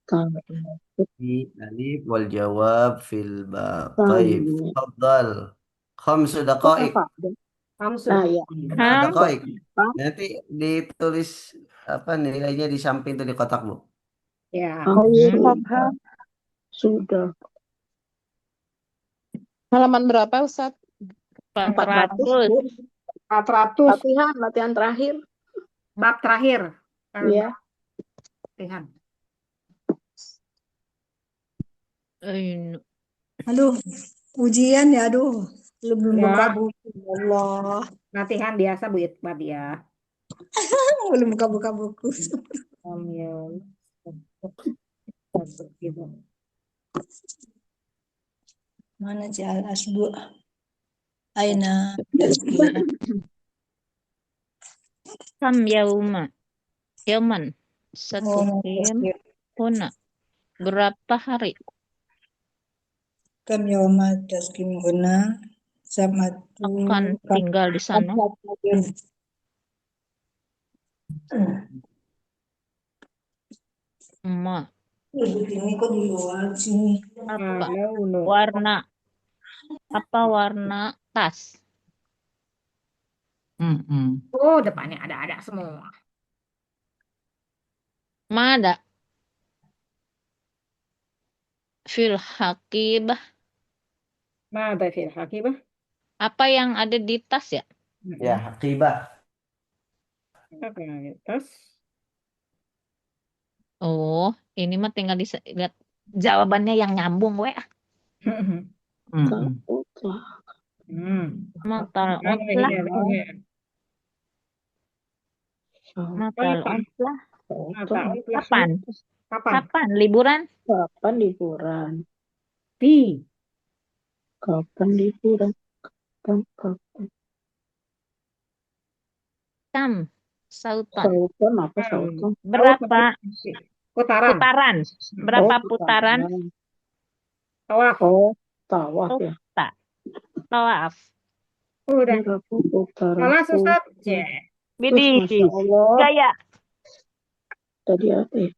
Kalau في ألف والجواب في الباء. طيب tanya تفضل. 5 دقائق. apa ada? Hamsu. Nah ya, 5 دقائق. Pak. Nanti ditulis apa nilainya di samping tuh di kotak, Bu. Ya. Oh sudah, Paham. sudah. Halaman berapa, Ustadz? 400 400, Bu. Bu. 400. Latihan terakhir. Bab terakhir. Iya. Latihan. Eh, Aduh, ujian ya, aduh. Belum buka Ya, buku. Ya Allah, latihan biasa Bu Itbad ya. belum buka buku. Ambil. Gitu. Mana jelas, Bu? Aina tazkirah. Kam yauma. Yauman. Satu Oh, kim. Huna. Berapa hari? kam yauma tazkiruna samatu Akan tinggal di sana. Ma. Ini kok di luar sini. Apa Launu. warna? Apa warna tas? Oh, depannya ada semua. Mada. Fil haqibah. Mada fil hakibah? Apa yang ada di tas ya? Ya, Haqibah. Apa yang di tas? Oh, ini mah tinggal lihat jawabannya yang nyambung, we. Takutlah. Matal Mana utlah. ini ada? Matal utlah. Mata utlah. Kapan? Kapan? Kapan liburan? Kapan liburan? Pi. Kapan liburan? Kapan? Kam. Sautan. Sautan apa sautan? Berapa Putaran. putaran? Berapa Oh, putaran? Tawaf. Oh, tawaf ya. Tak. Tawaf. Udah. Berapa putaran? Kelas Ustaz. Bidi. Masya Allah. Gaya. Tadi apa ya?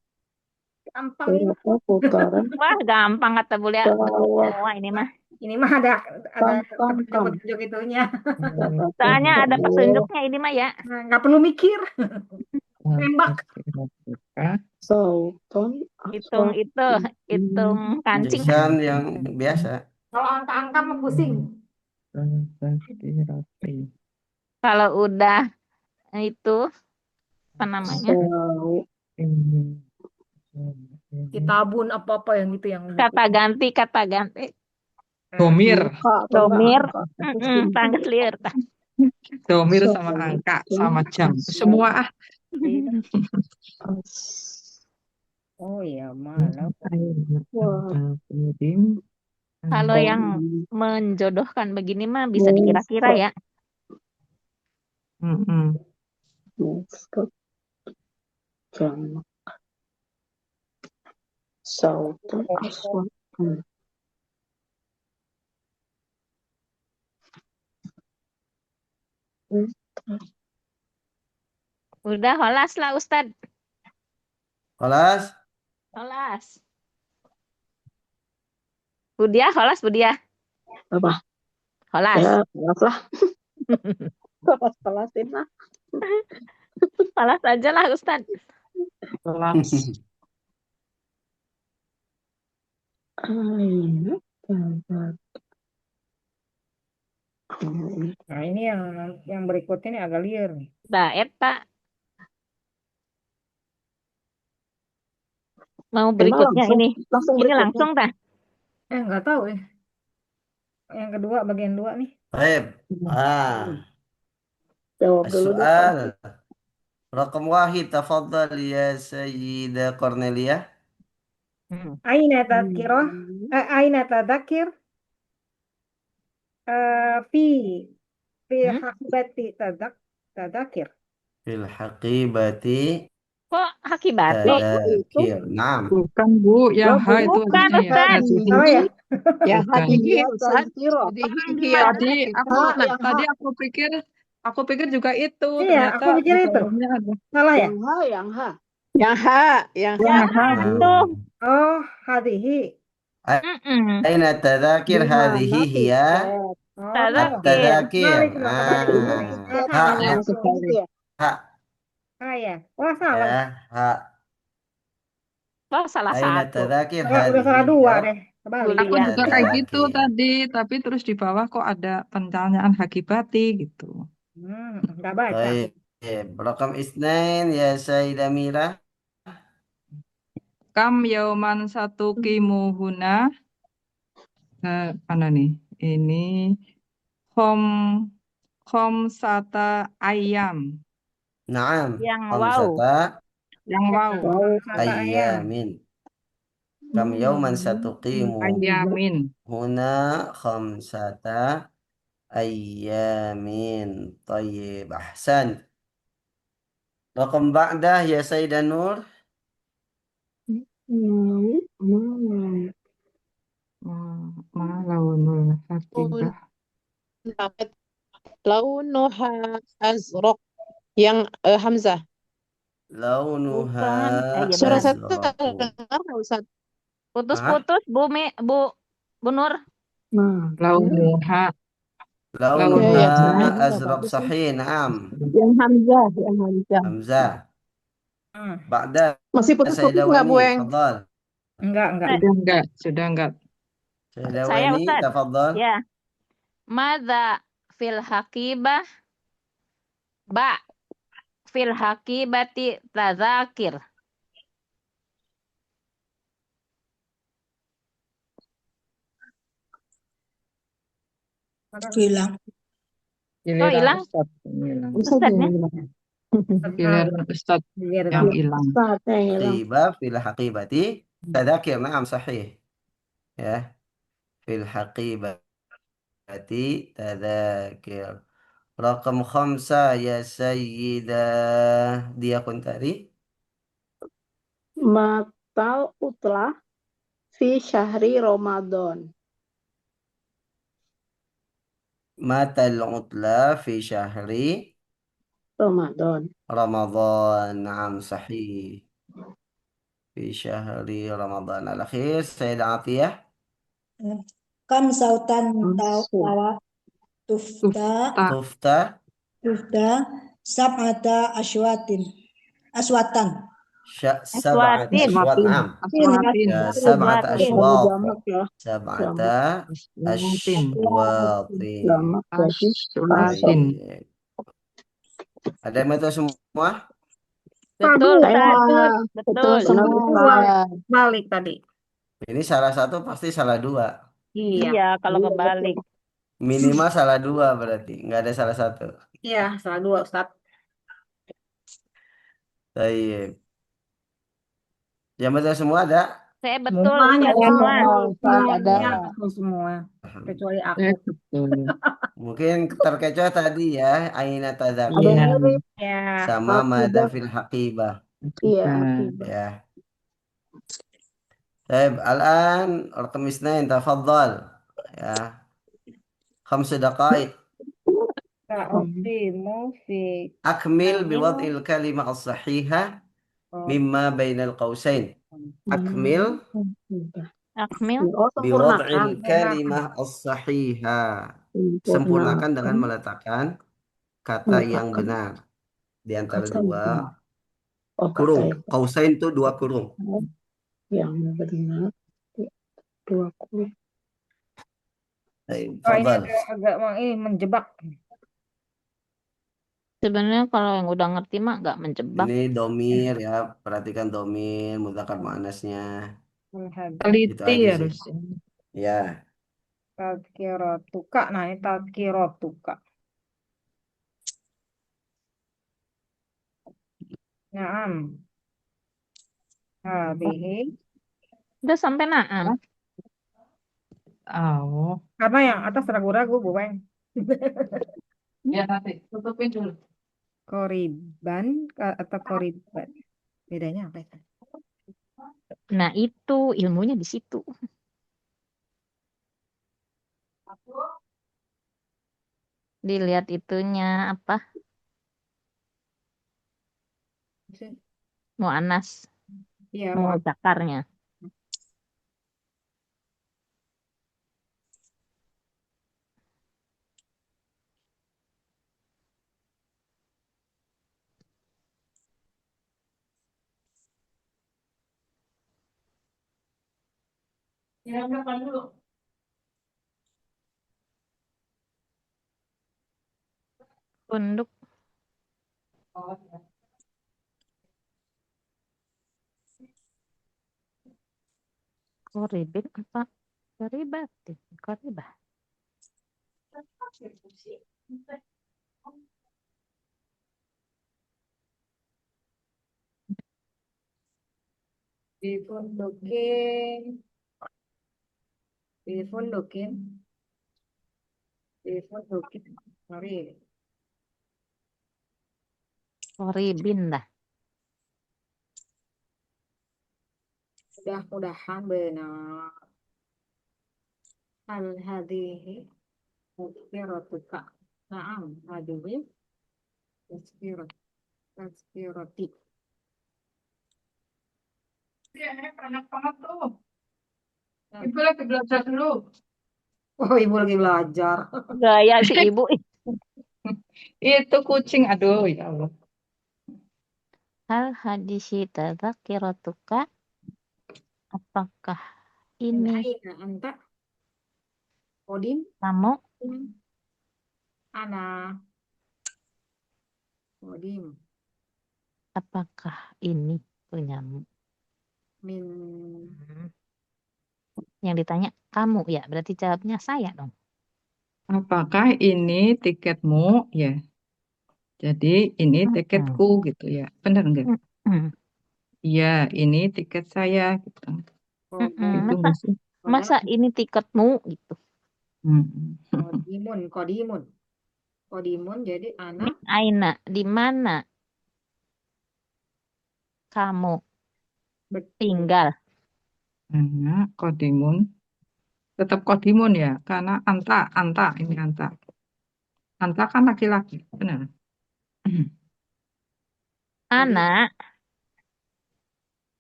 Gampang ini. Berapa putaran? Wah, gampang kata Bulia. Tawaf. Semua ini mah. Ini mah ada Kam. petunjuk itunya. Soalnya ada petunjuknya ini mah ya. Nah, nggak perlu mikir. Tembak. Sautan. Hitung itu, hitung kancing. Tulisan yang biasa. Kalau angka-angka mah pusing. Kalau udah itu apa namanya? Sau. Kitabun apa-apa yang gitu yang Kata ganti, kata ganti. Domir. Domir, tanggal liar. Domir sama angka, sama jam. Semua Oh iya, malah. Kalau yang menjodohkan begini mah bisa dikira-kira ya. Jamak. Sautan aswad. Udah holas lah Ustad. Kelas? Holas. Budia, holas Budia. Apa? Holas. Ya, maaf lah. Kelas-kelasin lah. Holas aja lah Ustad. kelas. Nah, ini yang berikutnya ini agak liar nih. Nah, eta. Mau berikutnya langsung, ini. langsung Ini berikutnya. langsung dah. Nggak tahu ya. Yang kedua, bagian 2 nih. Baik. Jawab dulu deh. السؤال رقم 1 تفضل يا سيدة كورنيليا. Aina tadkirah. Aina tadakir. Fi hakibati tadakir. في الحقيبة Kok hakibati? تذاكر. نعم. Bukan Bu, yang H itu Bukan artinya Ustaz. Salah ya? Ya, Bukan. hadiah, Ustaz. Tadi aku pikir juga itu. Iya, Ternyata aku pikir di itu. bawahnya ada. Salah ya? Yang H. Yang H, yang H. Yang H, Bu. Tuh. Oh, hadihi. Mm-mm. أين التذاكر Di هذه mana هي tiket? Oh, Tazakir. التذاكر balik dong, kebalik. Tiket Aha, ها yang ها itu. itu ya. ها Ah ya. Wah, salah. ya ها Wah, salah أين satu. التذاكر Udah هذه salah dua jawab deh. Kebalik. Aku juga kayak gitu التذاكر tadi, tapi terus di bawah kok ada pencanyaan hakibati gitu. Nggak baca. طيب رقم اثنين يا سيدة ميرا Kam yauman satu kimuhuna. Mana nih? Ini khom sata ayam. نعم Yang wow. خمسة Yang wow. Kata ayam. أيام كم يوما ستقيم Ayamin. هنا 5 أيام طيب أحسنت رقم بعده يا سيدة نور Mau. Malaunul hakibah. launuha azraq yang Hamzah. لونها Bukan. Ya Suara benar. saya أزرق terdengar nggak Ustaz? Putus-putus, Bu Nur. Nah, Launuha. لونها Ya, أزرق صحيح نعم yang Hamzah, yang Hamzah. حمزة Hmm. بعدها masih putus-putus سيدة nggak Bu ويني Eng? تفضل Enggak. Sudah enggak. سيدة Saya ويني Ustaz. تفضل Ya. Mada fil hakibah. Ba fil hakibati tazakir. Bilang. Oh, hilang? Ustaz yang hilang. Ustadznya? Giliran Ustaz yang hilang. Saatnya yang hilang. حقيبة في الحقيبة تذاكر نعم صحيح يا في الحقيبة تذاكر رقم 5 يا سيدة ديا كنتاري Matal utlah fi syahri Ramadan. متى العطلة في شهر Ramadan. رمضان نعم صحيح في شهر رمضان الأخير سيدة عطية Kam sautan Masuk. tawa tufta Tak. طفتة tufta sab'ata aswatan. 7 Aswatin. أشواط نعم Aswatin. يا 7 Aswatin. أشواط Jamak ya. 7 Aswatin. أشواط Jamak berarti Aswatin. طيب ada yang betul semua? Betul, Saya Ustaz. betul Betul. semua. Balik tadi. Ini salah satu pasti salah 2 Iya. Iya, kalau kebalik. minimal salah 2 berarti nggak ada salah 1. Iya, salah dua Ustaz. Baik. Yang betul semua ada? Saya betul, Semuanya Ustaz, semua. Semuanya betul semua. Kecuali aku. Betul. Mungkin terkecoh tadi ya, Aina Ada Tadzakir yang Iya. mirip. Ya. sama Mada fil Haqibah Iya, Nah, akibat. ya. Baik, الآن رقم 2 تفضل ya. 5 دقائق Ka'uqsimu fi أكمل بوضع الكلمة الصحيحة مما بين القوسين أكمل Akmil. Oh, بوضع sempurnakan. الكلمة الصحيحة sempurnakan dengan meletakkan kata yang benar di antara Kata dua Oh, kata kurung. yang Qausain itu 2 kurung. benar. Dua kurung. Baik, Oh, ini tafadhal. agak ini menjebak. Sebenarnya kalau yang udah ngerti mah nggak menjebak. Ini domir ya, perhatikan domir, mudzakkar muannasnya. Itu teliti aja sih. harusnya. Ya, Tadkiratuka. Nah, ini tadkiratuka. Naam. Hadhihi. Udah sampai naam. Oh. Karena yang atas ragu-ragu, Bu Weng. Ya nanti tutupin dulu. Koriban atau koriban. Bedanya apa ya? Nah, itu ilmunya di situ. Dilihat itunya apa? mu'annas, Iya, mu'annas. muzakarnya. Unduk, koribin apa? Koribatin, koribah. Difundukin, difundukin, difundukin. Sorry. Koribin dah. Mudah-mudahan benar. Hal hadhihi tazkiratuka. Naam, hadhihi tazkirati. Enak banget tuh. Ibu lagi belajar dulu. Oh, ibu lagi belajar. Gaya si ibu. Itu kucing, aduh ya Allah. Hal hadisi tadzakiratuka, apakah ini Aina anta kodim kamu ana kodim apakah ini punyamu? min Yang ditanya kamu ya, berarti jawabnya saya dong. Apakah ini tiketmu? Ya. Jadi ini tiketku gitu ya. Benar nggak? Mm-mm. Iya, ini tiket saya gitu. Mm-mm. Itu nggak sih? Masa ini tiketmu gitu? Mm-mm. kodimun jadi anak Min aina, di mana kamu tinggal? Nah, kodimun. Tetap kodimun ya, karena anta ini anta. Anta kan laki-laki, benar. Anak.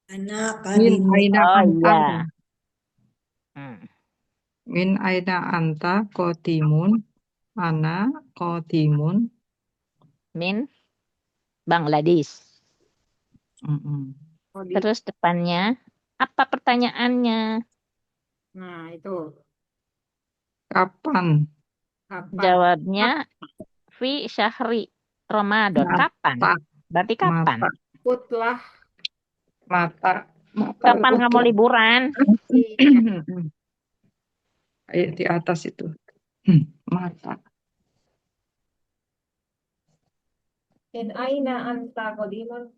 Anak Min kadimu. aina Oh anta. iya. Hmm. Min aina anta kodimun. Ana kodimun. Min Bangladesh. Mm-mm. Terus depannya apa pertanyaannya? nah itu Kapan? kapan Jawabnya fi syahri Ramadan. Kapan? Mata, Berarti kapan? mata, putlah mata. Kapan kamu utuh. liburan? Kayak di atas itu. Mata. min aina anta kodimun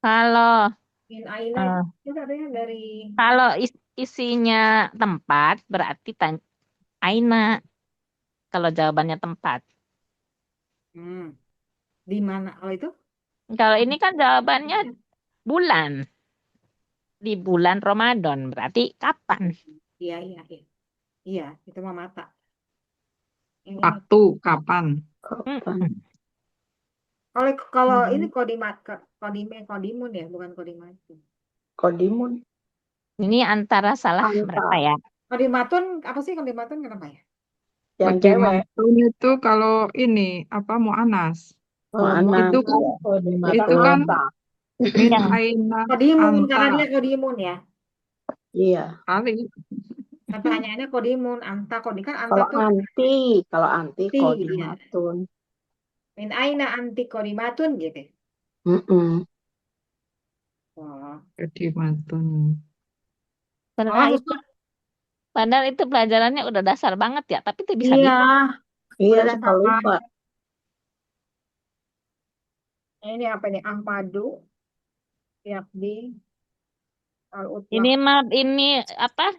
Kalau min aina eh, itu katanya dari kalau isinya tempat berarti aina. Kalau jawabannya tempat. di mana kalau itu Kalau ini kan jawabannya bulan. Di bulan Ramadan. Berarti kapan? iya itu mah mata ini Waktu, kapan? Kapan? kalau ini kodimun ya bukan kodimatun Kodimun. Ini antara salah Anta. berapa ya? kodimatun apa sih kodimatun kenapa ya Yang cewek. Kodimatun itu kalau ini apa mu'anas. Anak. Itu kan Kodimatun. itu kan Anta. min Yang aina kodimun anta. karena dia kodimun ya Iya. Kali. pertanyaannya kodimun anta kan anta Kalau tuh anti, Anti, kodimatun. min aina anti kodimatun gitu Mm-mm. oh Kodimatun. Padahal itu pelajarannya udah dasar banget ya, tapi itu bisa iya Iya, udah suka lupa. ini apa nih ampadu yakbi Ini mah ini apa?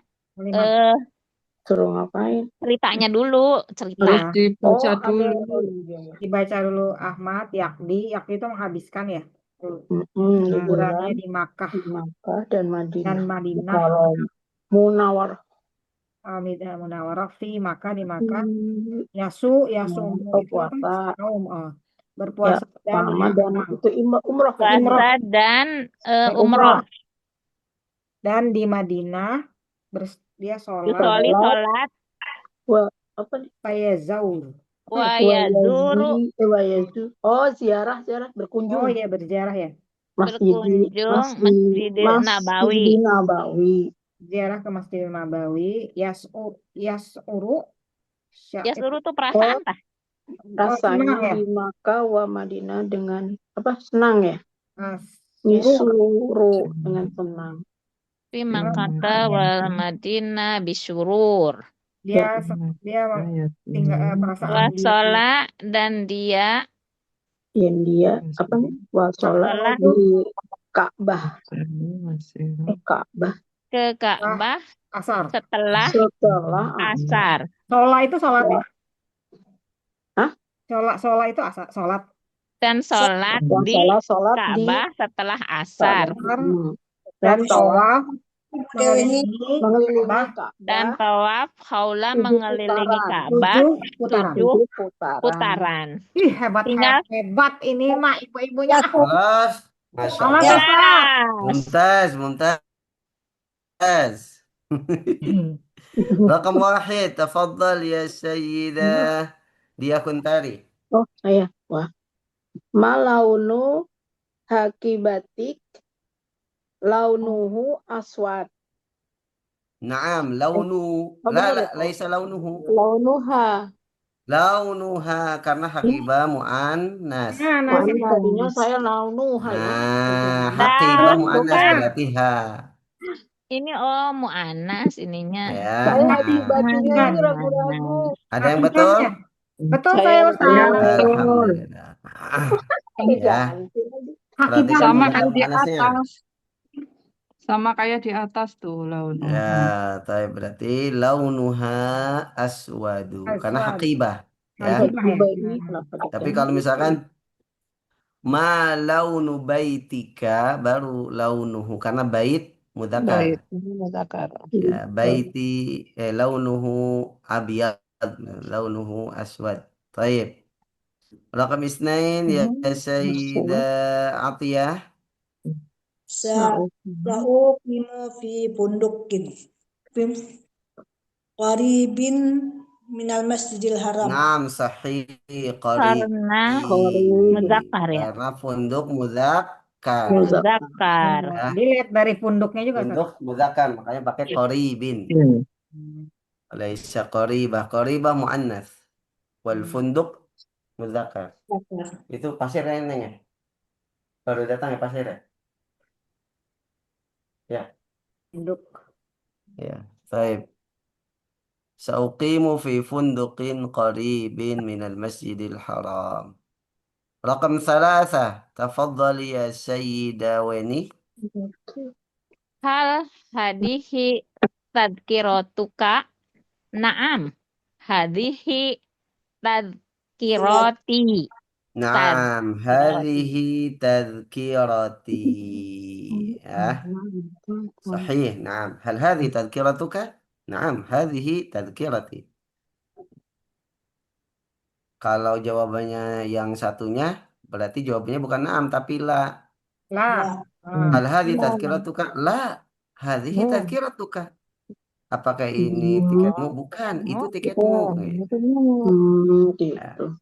Suruh ngapain? Ceritanya dulu, cerita. Harus dibaca dulu. Iya. dibaca dulu Ahmad yakdi itu menghabiskan ya Liburan di Makkah di Makkah dan Madinah. Madinah Kalau Munawar. Munawarah fi Makkah di Makkah yasu Oh, itu apa puasa. saum berpuasa dan Ramadan itu umroh ya. Umroh. Puasa dan umroh. umroh. Dan di Madinah dia sholat Yusoli sholat Apa nih? Fayazaur. wa yazuru Oh, ziarah Oh berkunjung ya berziarah ya. berkunjung Masjidil Nabawi. Masjid Nabawi. Ziarah ke Masjidil Nabawi. Yasuru. Yasuru tuh perasaan tah. Rasanya senang ya? di Makkah wa Madinah dengan senang ya. Suruh. Yusuru dengan senang. Fi Makkata wal Madinah bisurur. Dia tinggal perasaan dia. Wasola dan dia Yang dia apa nih? Wasolat Sholat. di Ka'bah. Ka'bah ke Ka'bah Asar. setelah setelah asar. Sholat itu sholat ya? Hah? Sholat itu sholat. Dan sholat di sholat di Ka'bah setelah asar. Dan tawaf Dewi ini mengelilingi Ka'bah. Dan Ka'bah tawaf haula 7 mengelilingi putaran. Ka'bah 7 putaran. 7 putaran. putaran. Ih, hebat Tinggal- hebat ini mah ibu-ibunya. خلاص ما شاء Alas, الله Ustaz. ممتاز رقم 1 تفضل يا سيدة Dia Kuntari. Oh, saya. Wah. Malaunu hakibatik launuhu aswad. نعم لونه لا لا ليس لونه Launuha. لونها karena hakibah muannas. Nah, Ini tadinya saya launuha ya. Hakibah Dan muannas bukan. berarti ha. Ini mu'annas ininya. Ya. Saya nah. hakibatinya ini ragu-ragu. Ada yang betul? Betul Saya saya betul. Ustaz. Alhamdulillah. Ya. Hakibah Perhatikan Sama juga kayak di muannasnya. atas. Sama kayak di atas tuh laun. Ya, tapi berarti launuha aswadu karena Aswad. hakibah ya. Hakibah ini kenapa Tapi kalau misalkan ma launu baitika baru launuhu karena bait mudzakkar. Baik, mudzakkar. Ya, baiti launuhu abyad launuhu aswad. Taib. Raqam isnain ya Sayyidah Atiyah. Sa'uqimu fi bundukin. Qaribin minal masjidil haram. Naam sahih Karena mudzakkar ya. Karena funduk mudzakkar. Mudzakkar. Ya. Dilihat dari punduknya juga. Ustaz. Funduk mudzakkar makanya pakai qaribin. Laisa qaribah muannas. Wal funduk mudzakkar. Itu pasir Neng ya. Baru datang ya pasir ya. Ya. Punduk. Ya. Baik. Sauqimu fi funduqin qaribin minal masjidil haram. Raqam 3. Tafadhali ya Sayyida Weni. Hal hadihi tadkiratuka. Naam. Hadihi tadkirati. Naam, hadhihi tadhkirati. Ya. Sahih, naam. Hal hadhihi tadhkiratuka? Naam, hadhihi tadhkirati. Kalau jawabannya yang satunya, berarti jawabannya bukan naam tapi la. Lah. Hal hadhihi tadhkiratuka? La. Hadhihi tadhkiratuka. Apakah ini tiketmu? Bukan, itu tiketmu. Gitu.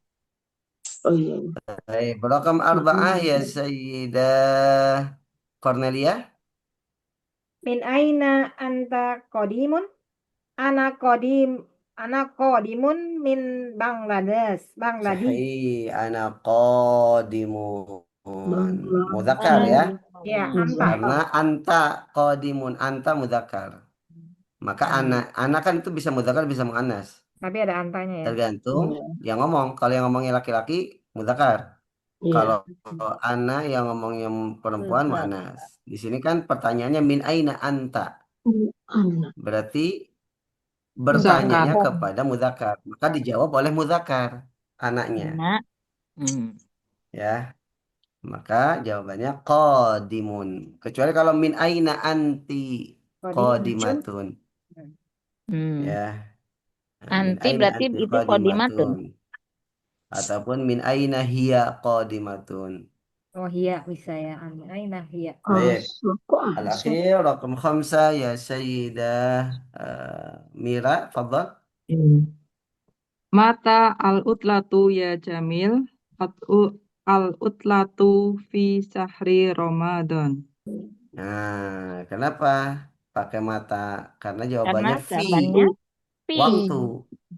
Oh iya. Baik, raqam 4 ya Sayyidah Cornelia. Min aina anta qadimun? Ana qadimun min Bangladesh. Sahih, ana qadimun. Mudzakkar ya. Ya, anta. Karena anta qadimun, anta mudzakkar. Maka ana kan itu bisa mudzakkar bisa muannas. Tapi ada antanya ya. Tergantung yang ngomong. Kalau yang ngomongnya laki-laki mudzakkar. Kalau ana yang ngomongnya perempuan muannas. Di sini kan pertanyaannya min aina anta. Berarti bertanyanya kepada mudzakkar. Maka dijawab oleh mudzakkar anaknya. Nah. Ya. Maka jawabannya qadimun. Kecuali kalau min aina anti qadimatun. Ya. Min Anti aina berarti anti itu qadimatun. qadimatun. ataupun min aina hiya qadimatun. Oh iya bisa ya. Aina iya. Baik. Kok asal? Al-akhir raqam 5 ya Sayyidah Mira, fadhal. Mata al-utlatu ya Jamil. Al-utlatu fi sahri Ramadan. Nah, kenapa pakai mata? Karena Karena jawabannya fi, jawabannya pi. waktu,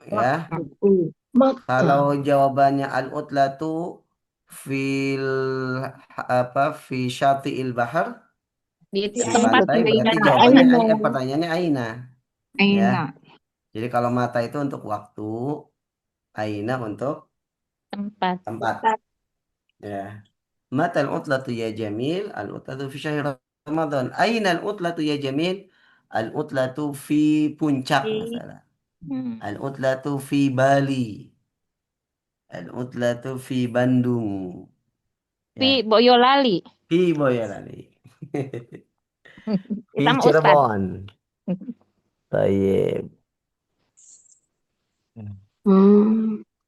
ya. Waktu. Mata. Kalau jawabannya al-utlatu fil fi syati'il bahar Di di tempat pantai, berarti aina. jawabannya pertanyaannya aina, ya. Aina. Jadi kalau mata itu untuk waktu, aina untuk Tempat. tempat, ya. Mata al-utlatu ya Jamil, al-utlatu fi syahr Ramadan. Aina al-utlatu ya Jamil? Al-utlatu fi puncak Di masalah. hmm. Al-utlatu fi Bali. Al-utlatu fi Bandung. Pi Ya, Boyolali. fi Boyolali. Fi Kita mau Ustad. Cirebon. Baik.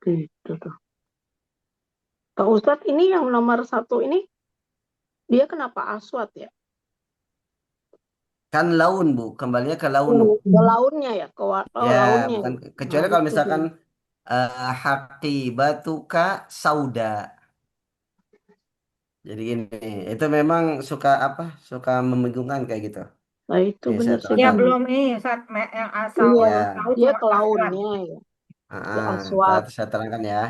Gitu tuh. Pak Ustadz, ini yang nomor 1 ini, dia kenapa aswad ya? Kan laun, Bu. Kembalinya ke laun. Ke launnya ya, Ya, launnya. bukan Ya. kecuali Nah, kalau itu misalkan dia. haqibatuka sauda. Jadi gini, itu memang suka apa? Suka membingungkan kayak gitu. Nah, itu Nih, saya benar sih. Ya terangkan. belum ini saat yang asal Iya, tahu dia sama ke aswad. launnya ya. Dia aswad. Saya terangkan ya.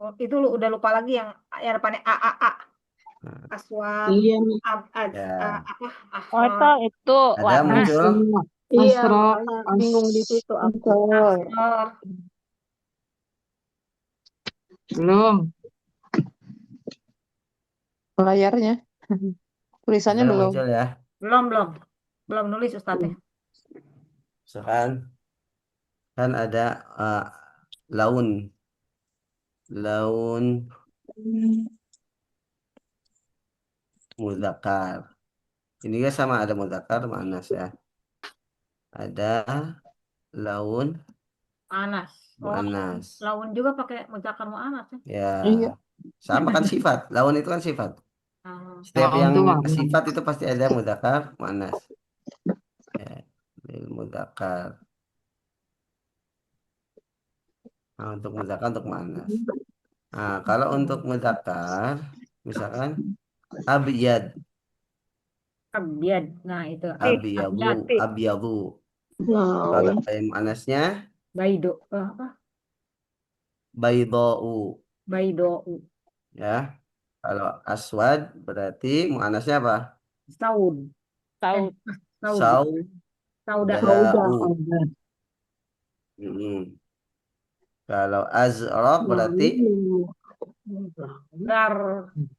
Oh, itu udah lupa lagi yang depannya a. Aswad, Iya nih. Ya. apa? Oh itu Ada warna. muncul. Iya, Asro. makanya bingung di situ aku. Asor. Belum. Layarnya. Tulisannya Ada belum. muncul ya. Belum nulis Ustadznya. Misalkan kan ada laun mudzakkar. Ini juga sama, ada mudzakkar muannas ya. Ada laun Anas. Oh, muannas. laun juga pakai muzakkar muannas ya. Ya. Iya. Sama kan sifat. Laun itu kan sifat. Setiap Laun yang tuh warna. sifat itu pasti ada mudzakkar muannas. Ya. Mudzakkar. Nah, untuk mudzakkar untuk muannas. Nah, kalau untuk mudzakkar misalkan abyad, Abyad. Nah, itu. abyadu, Abyad. abyadu. Wow. Kalau yang muannasnya Baido. Apa? baydau, Baido. ya. Kalau aswad berarti muannasnya apa? Saud. Saud. Saud. Sauda. Saudau. Kalau azraq berarti Zar.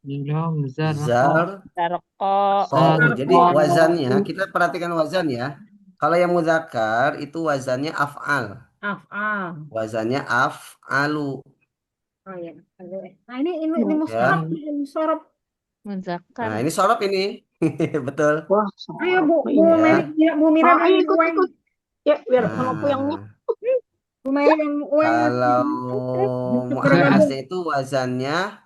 Belum. zar. Zarko. Jadi wazannya kita perhatikan wazan ya. Kalau yang muzakkar itu wazannya af'al. Af'al. Wazannya af'alu. Oh ya. Nah, ini Ya. musharraf. Muzakkar. Nah, ini sorop ini. Betul. Wah, Ayo Bu Ya. Bu Mira ayo ikut. Ya, biar sama Nah, puyangnya. Bu Mira yang kalau muannasnya itu wazannya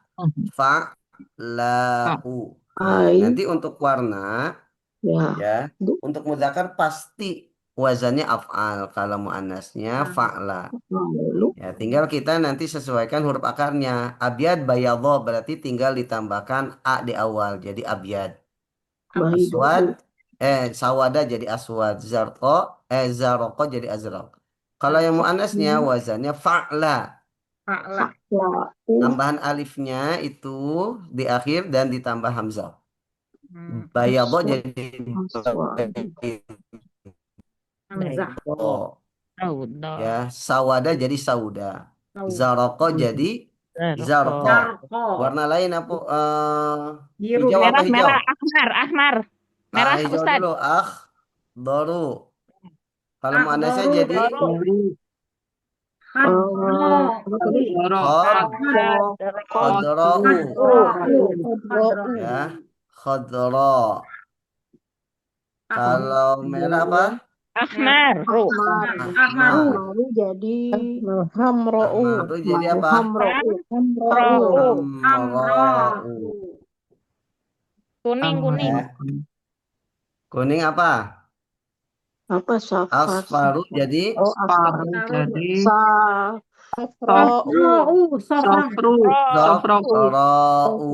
fa'lau. Nah, nanti untuk warna ya, untuk muzakkar pasti wazannya af'al. Kalau muannasnya fa'la. Ya, tinggal kita nanti sesuaikan huruf akarnya. Abyad bayadho berarti tinggal ditambahkan a di awal jadi abyad. Aswad sawada jadi aswad. Zaroko jadi azraq. Kalau yang muannasnya wazannya fa'la. Tambahan alifnya itu di akhir dan ditambah hamzah. Bayadho jadi bayadho. Ya, sawada jadi sauda. Zaroko jadi zarko. Warna lain apa? Biru. Hijau apa hijau? Merah, ahmar. Merah Hijau Ustad. dulu. Doru. Kalau muannasnya jadi khodra'u. Ya, khodra'u. Kalau merah apa? Ahmaru. Ahmar. Ahmaru. Ahmaru jadi Hamro'u. Ahmar itu jadi apa? Hamro'u. Hamro'u. Hamro'u. Kuning. Ya. Kuning apa? Apa safar? Asfaru jadi Oh, asfar. Jadi Safro'u. sofru. sofro'u.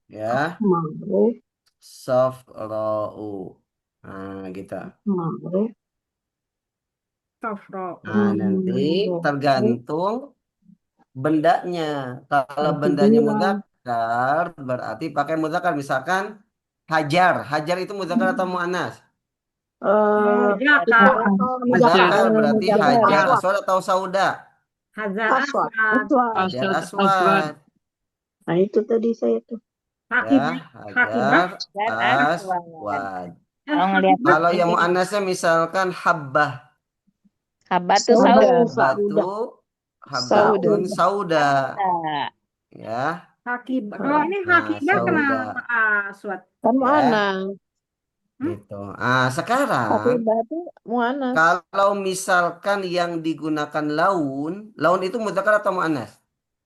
Ya. Ahmaru. Sofro'u. Nah, gitu. Ahmaru. Sofro. Nah, nanti tergantung bendanya. Kalau Berarti bendanya dua. mudzakkar berarti pakai mudzakkar. Misalkan hajar. Hajar itu mudzakkar atau muannas? Muzakkar. Mudzakkar berarti hajar Aswad. aswad atau sauda? Hajar Aswad. aswad. Hajar Aswad. aswad. Nah, itu tadi saya tuh. Ya, Hakibah. hajar aswad. Kalau ngelihat Kalau yang muannasnya misalkan habbah. Habatu Sauda. sauda. Habbatun sauda. Ya. Hakibah. Kalau ini Nah, hakibah sauda. kenapa aswad? Kan Ya. mu'annas. Gitu. Ah, sekarang Hakibah itu mu'annas. kalau misalkan yang digunakan laun itu mudzakkar atau muannas?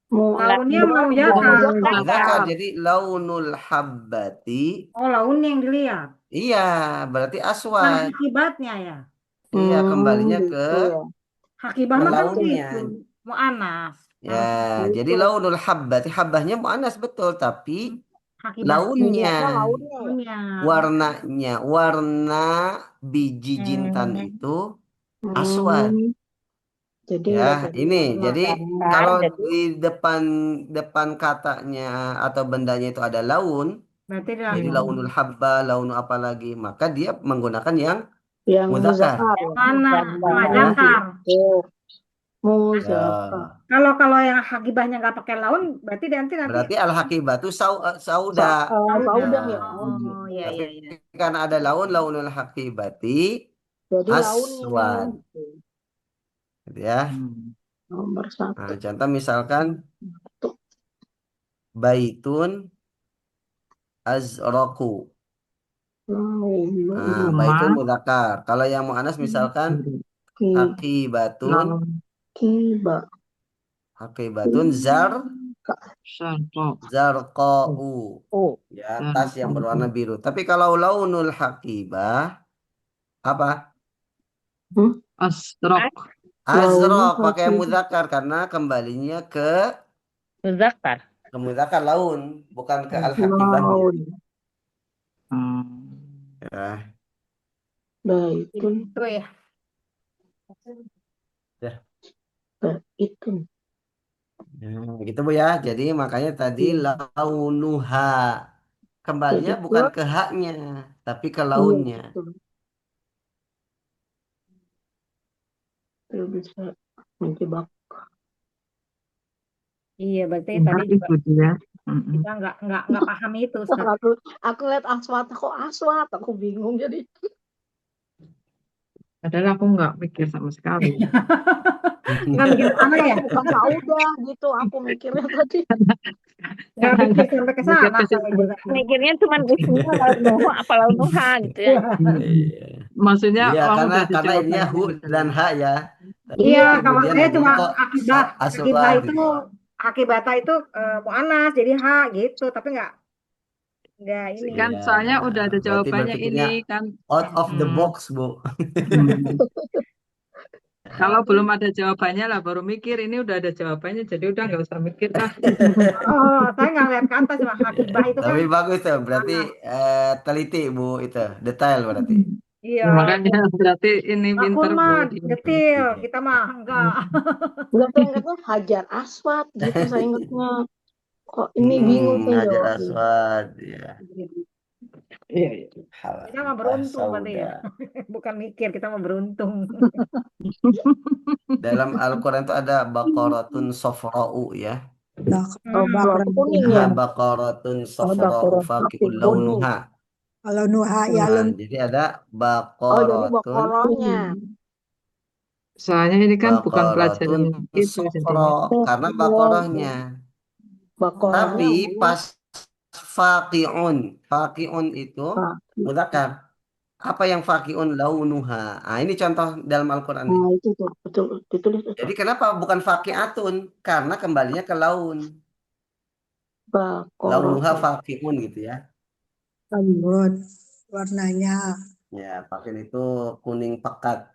Launnya Muzakkar. Mudzakkar. Jadi launul habbati. Oh, launnya yang dilihat. Iya, berarti Bukan aswad. akibatnya ya. Iya, kembalinya gitu ke ya. Hakibah mah kan launnya. gitu. Mu'anas. Ya, jadi launul habbati, habbahnya muannas betul, tapi Hakibah. launnya, Launnya. warnanya, warna biji jintan itu aswad. Jadi Ya, nggak jadi ini warna. jadi kalau di depan katanya atau bendanya itu ada laun, Berarti jadi launul habba, laun apa lagi, maka dia menggunakan yang yang mudzakkar. muzakkar ya. mana? Ya. Muzakkar. Oh, muzakkar. Kalau yang hakibahnya nggak pakai laun, berarti nanti. Berarti al-hakibatu sauda. Sauda ya. Oh, iya, Tapi iya. karena ada launul hakibati Jadi aswad. launnya Gitu ya. nomor Nah, 1. contoh misalkan baitun azraku. Nah, baitun mudzakkar. Kalau yang muannas misalkan haqibatun. Haqibatun zarqau. Ya, tas yang berwarna biru. Tapi kalau launul haqibah apa? Asraq. Azraq pakai mudzakkar karena kembalinya ke Muzakkar. mudzakkar laun, bukan ke al-haqibahnya. Ya. Baitun. Itu ya. Baitun. Gitu Bu ya. Jadi makanya tadi launuha. Kembalinya Jadi bukan ke haknya, tapi ke launnya. Itu bisa menjebak. Iya, berarti tadi juga Ya. kita nggak paham itu. Aku lihat aswad, kok aswad, aku bingung jadi. Padahal aku nggak mikir sama sekali. Nggak mikir apa ya? Bukan sauda gitu, aku mikirnya tadi. Nggak mikir sampai ke sana saya juga. Mikirnya cuma isinya launuha apa launuha gitu ya. Maksudnya Iya, udah ada karena ini jawabannya hu gitu. dan ha ya. Iya, kalau Kemudian saya namanya cuma kok akibat aswad itu gitu. akibata itu mu'anas jadi ha gitu, tapi nggak ini. Kan Iya, soalnya udah ada berarti jawabannya berpikirnya ini kan. out of the box, Bu. Kalau belum ada jawabannya lah baru mikir, ini udah ada jawabannya jadi udah nggak usah mikir lah. Oh, saya nggak lihat kata cuma hakibah itu kan. Tapi bagus tuh, berarti teliti Bu itu, detail berarti. Iya. Makanya berarti ini Aku pinter Bu. mah detil, kita mah enggak. Enggak, saya ingatnya hajar aswad gitu, saya ingatnya. Kok ini bingung saya Hajar jawabnya. aswad, ya. Iya. Kita mah beruntung berarti ya. Bukan mikir, kita mah beruntung. Dalam Al-Quran itu ada baqaratun sofra'u ya. Kuning ya. Baqaratun sofra'u faqi'ul launuha. Launuha ya Nah, jadi ada Jadi baqaratun bokoronya. Soalnya ini kan bukan pelajaran itu sofra karena baqarahnya. Bokoronya. Tapi pas faqi'un itu mudzakkar. Apa yang fakiun launuha? Ah, ini contoh dalam Al-Quran nih. Nah, itu tuh, betul. Ditulis tuh. Jadi kenapa bukan fakiatun? Karena kembalinya ke laun. Launuha Baqarah. fakiun gitu ya. Lembut warnanya. Ya, fakiun itu kuning pekat.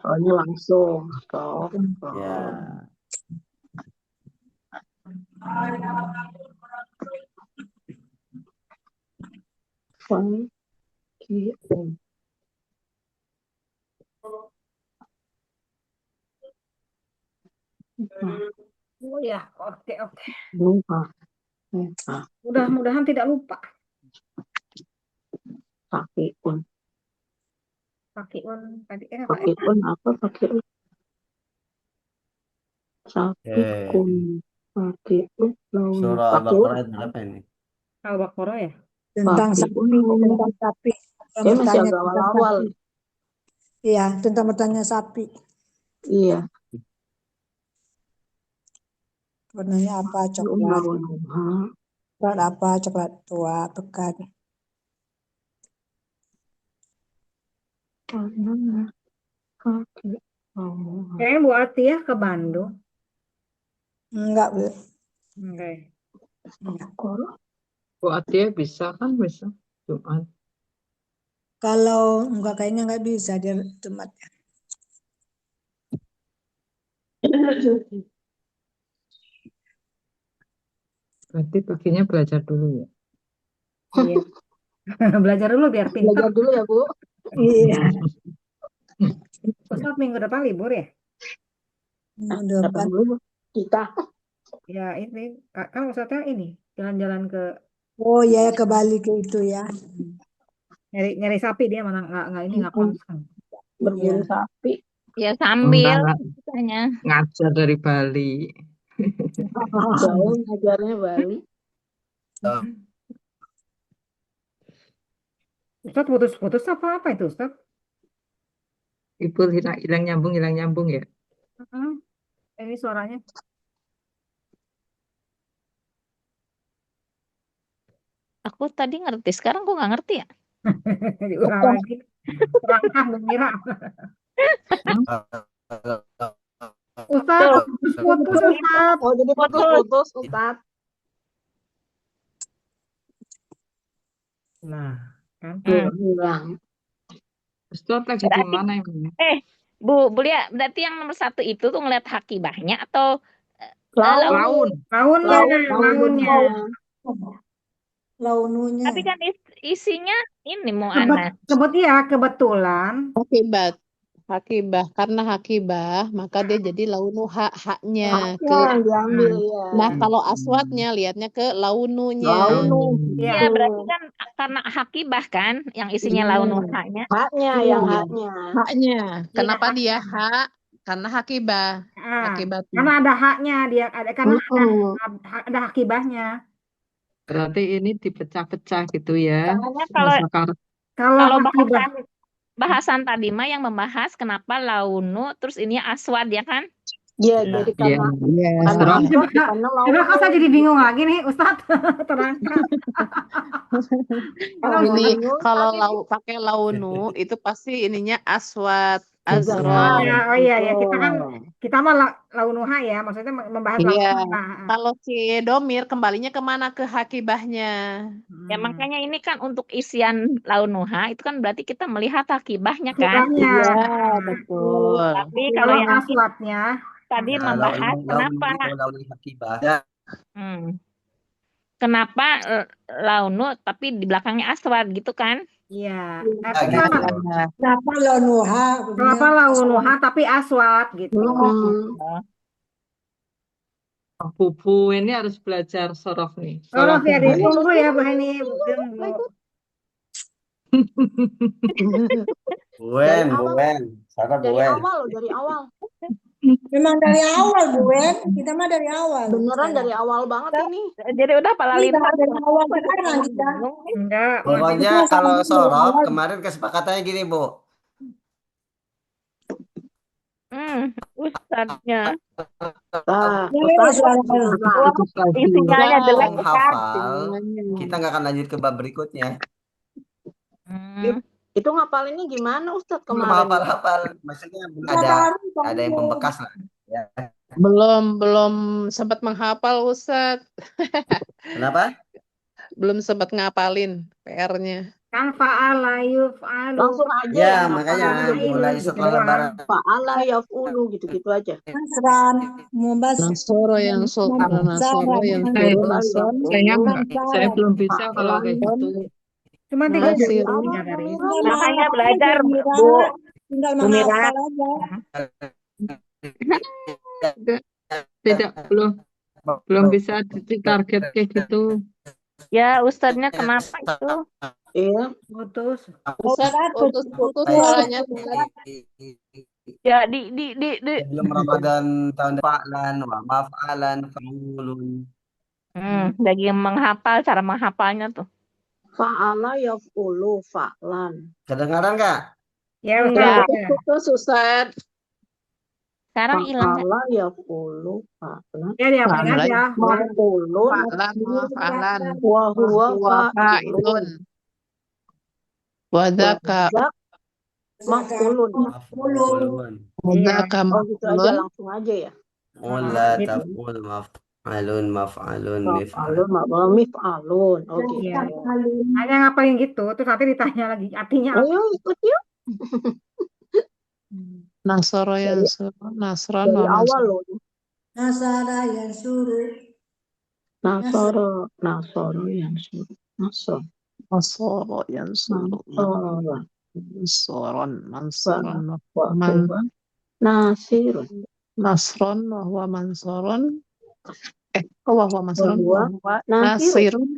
Oh, ini langsung. Stop. Ya. Fakiun. Oh ya, oke. Lupa. Mudah-mudahan tidak lupa. Fakiun. Fakiun tadi apa ya? Fakiun apa? Fakiun. Safikun. Fakiun. Laun. Surah Fakiun. Al-Baqarah ayat berapa ini? Al-Baqarah ya? Tentang Fakiun. sapi. Dia masih Bertanya agak tentang awal-awal. sapi. Iya, tentang bertanya sapi. Iya. Warnanya apa? Coklat. Launuha. Coklat apa? Coklat tua, pekat. Warnanya. Fakiun. Launuha. Kayaknya Bu Atia ke Bandung. Enggak, Bu. Oke. Baqarah. Bu Atia bisa kan? Bisa. Jumat. Kalau enggak, kayaknya enggak bisa dia Jumat. Berarti paginya belajar dulu ya. Iya. Belajar dulu biar pintar. Belajar dulu ya, Bu. Iya. Ustaz minggu depan libur ya? Minggu Siapa depan. dulu, Bu? Kita. Ya ini kan Ustaznya ini jalan-jalan ke Oh ya, ke Bali ke itu ya. nyari sapi, dia mana nggak konsen. Berburu Iya. sapi. Ya sambil Enggak, katanya. ngajar dari Bali. Jauh ngajarnya Bali. Ustaz putus-putus apa itu Ustaz? Ibu hilang nyambung ya. Ini suaranya. Aku tadi ngerti, sekarang gue nggak ngerti ya. Diulang lagi. Terangkan gembira. Ustaz, putus Ustaz. Oh, jadi putus-putus, Ustaz. Nah, kan. Hilang. Ustaz lagi di mana ini? Bu Lia, berarti yang nomor 1 itu tuh ngeliat hakibahnya atau Laun. Launnya. Laununya. Tapi kan isinya ini mu'annas. Kebetulan. Hakibah. Karena hakibah, maka dia jadi launu haknya. Yang diambil ya. Nah, kalau aswatnya lihatnya ke laununya. Launu. Iya, berarti kan karena hakibah kan yang isinya launu haknya. Haknya, yang haknya. Haknya. Kenapa dia hak? Karena hakibah. Hakibah. Karena ada haknya dia, karena ada hakibahnya. Berarti ini dipecah-pecah gitu ya. Soalnya kalau bahasan tadi mah yang membahas kenapa launu terus ini aswad ya kan? Iya, jadi karena Coba saya jadi bingung lagi nih Ustadz. Terangkan. Ini kalau pakai launu itu pasti ininya aswad, azraq. Oh iya, kita mah launuha ya, maksudnya membahas launuha. Kalau si domir kembalinya kemana? Ke hakibahnya. Ya makanya ini kan untuk isian launuha itu kan berarti kita melihat hakibahnya kan? Iya, betul. Tapi kalau yang aswadnya tadi membahas kenapa kenapa launu tapi di belakangnya aswad gitu kan? Iya. Kenapa launuha? Kenapa launuha tapi aswad gitu? Bubu ini harus belajar sorof nih. Sorof ya, ditunggu ya Bu Heni. Buen. Dari awal. Memang dari awal, Buen. Kita mah dari awal. Beneran dari awal banget ini. Jadi udah pala lintas. Dari awal sekarang kita. Enggak. Pokoknya kalau sorof kemarin kesepakatannya gini, Bu. Ustadznya. Isinya jelek hafal. Kita nggak akan lanjut ke bab berikutnya. Itu ngapalinnya gimana Ustadz Belum kemarin? hafal-hafal, maksudnya belum ada yang membekas lah. Ya. Belum sempat menghafal Ustadz. Kenapa? Belum sempat ngapalin PR-nya. Kan fa'ala yuf'alu. Langsung aja Ya, yang makanya ngapalin mulai gitu setelah doang. Lebaran. fa'ala yaf'ulu gitu-gitu aja. Nasran, Mubas, Nasoro yang soro, nasoro yang Saya, soro, Fa'ala nason, saya yaf'ulu saya belum bisa kalau kayak fa'lan gitu. Cuma 3 nasir. juz Salah tinggal dari. Mira. tinggal Makanya menghafal belajar, aja, Mira. Bu. Tinggal Bu Mira. menghafal aja. Tidak, belum bisa ditarget kayak gitu. Ya, Ustadznya kenapa itu? Iya. Putus. Ustadz, putus-putus Baik. suaranya. Ya, Sebelum Ramadan tahun depan, fa'lan wa maf'alan fa'ulun. lagi menghafal, cara menghafalnya tuh. Fa'ala yaf'ulu fa'lan. Kedengaran nggak? Ya Enggak. Ustadz. Putus Ustaz. Sekarang hilang nggak? Fa'ala yaf'ulu fa'lan. Ya diapain Fa'lan. aja. Maf'ulun Fa'lan wa fa'lan. wa huwa Wa fa'ilun. fa'ilun. Wadaka. Wadzak maf'ulun. Maf'ulun. Wadaka Oh gitu aja, maf'ulun. langsung aja ya. Mula Gitu. taf'ul maf'alun maf'alun mif'al. Maf'alun mif'alun. Oh gitu. Iya. Hanya ngapalin gitu, terus nanti ditanya lagi artinya apa. Ayo ikut yuk. Nasoro yang Dari- soro, nasron Dari wa awal mansur. loh. Nasara yang suruh. Nasoro yang suruh. Nasor. Nasoro yang soro. Nasor. Mansoron, mansoron, Wa huwa nasirun. nasron, wahwa mansoron. Wahwa mansoron, Wa wahwa nasirun. nasirun,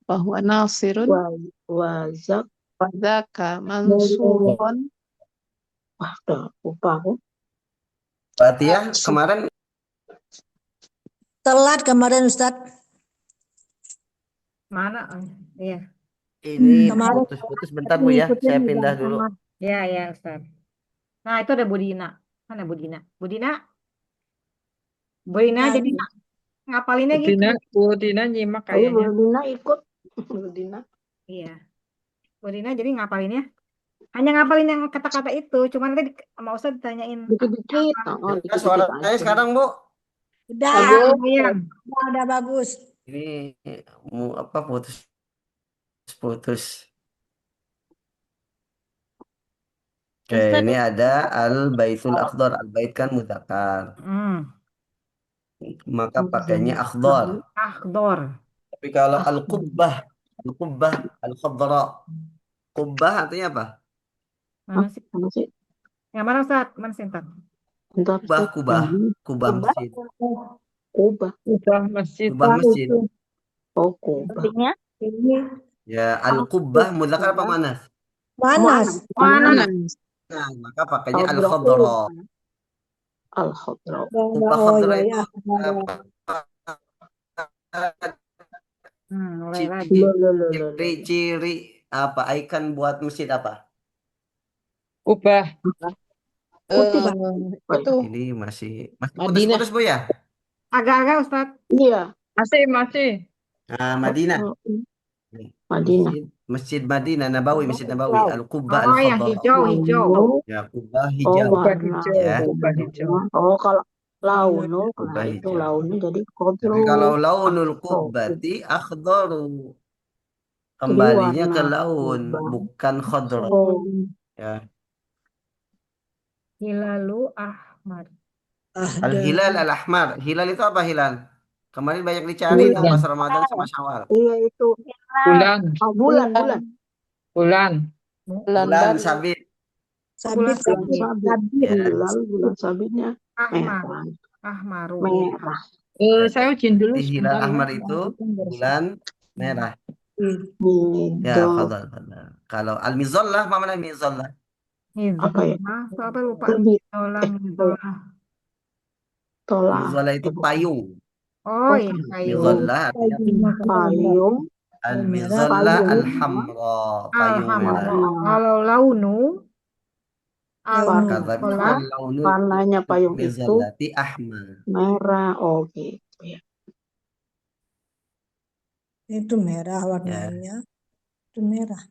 wahwa nasirun. Wazak. Wadaka mansuron. Wah, udah lupa aku. Berarti ya kemarin Telat kemarin Ustadz. Mana? Iya. ini Kemarin putus-putus bentar Bu ya, saya pindah dulu. Ya, ya Ustadz. Nah itu ada Budina. Mana Budina? Budina Ya, jadi ngapalinnya gitu. Budina nyimak Ayo kayaknya. Dina ikut. Dina. Iya. Budina jadi ngapalinnya. Hanya ngapalin yang kata-kata itu. Cuman tadi sama Ustadz ditanyain. Dikit-dikit. Ya, suaranya sekarang Bu. udah, Lumayan. udah bagus. Ini apa putus. Oke, Ustadz, ini ada al-baitul akhdar. Al-bait kan mudzakkar. Maka pakainya akhdar. Akhdor. Tapi kalau al-qubbah, al-khadra. Qubbah artinya apa? Mana sih? Mana sih? Yang mana Ustadz? Mana sih Ustadz? Bentar, Ustaz. Kubah masjid. Kubah. Kubah masjid. Kubah masjid. Oh, kubah. artinya Ya, al-qubbah mudzakkar apa manas? Panas. Mana? Nah, maka pakainya al-khadra. Al-khadra. Kubah Oh khadra ya, itu ya. Mulai lagi. ciri-ciri apa ikon buat masjid apa? Kubah. Itu Ini masih Madinah. putus-putus Bu ya? Agak-agak Ustadz. Iya. Masih. Nah, Madinah. Madinah. Masjid Madinah Nabawi, Masjid Nabawi, Al-Qubbah Oh, yang Al-Khadra. hijau. Ya, Qubbah Oh, hijau. Kubah warna. hijau. Ya. Kubah hijau. Oh, kalau launu, Kubah nah itu hijau. launu jadi Tapi kodro. kalau launul qubbati akhdaru. Kembalinya ke laun, bukan khadra. Oh, Ya. Hilalu Ahmad. Al-hilal al-ahmar. Hilal itu apa hilal? Kemarin banyak dicari tuh pas Ramadan sama Syawal. iya itu. Bulan. Oh, bulan. Bulan sabit. Sabit, Bulan sabit. Ya. Hilal, bulan sabitnya Ahmad. merah. Ahmaru. Merah. Saya ujian dulu Di hilal sebentar ya. ahmar itu bulan merah. Ya, Hijau. fadal. Kalau al-mizallah, apa mana mizallah? Apa ya? Apa lupa? Terbit. Tolak. Tolak. Mizallah itu payung. Oh iya, kayu. Mizallah artinya Payung. al-mizallah al-hamra. Payung merah. Alhamdulillah. Kalau launu. Kata launul Warnanya payung itu mizallati ahmar. merah. Oh gitu ya. itu merah warnanya. Itu merah.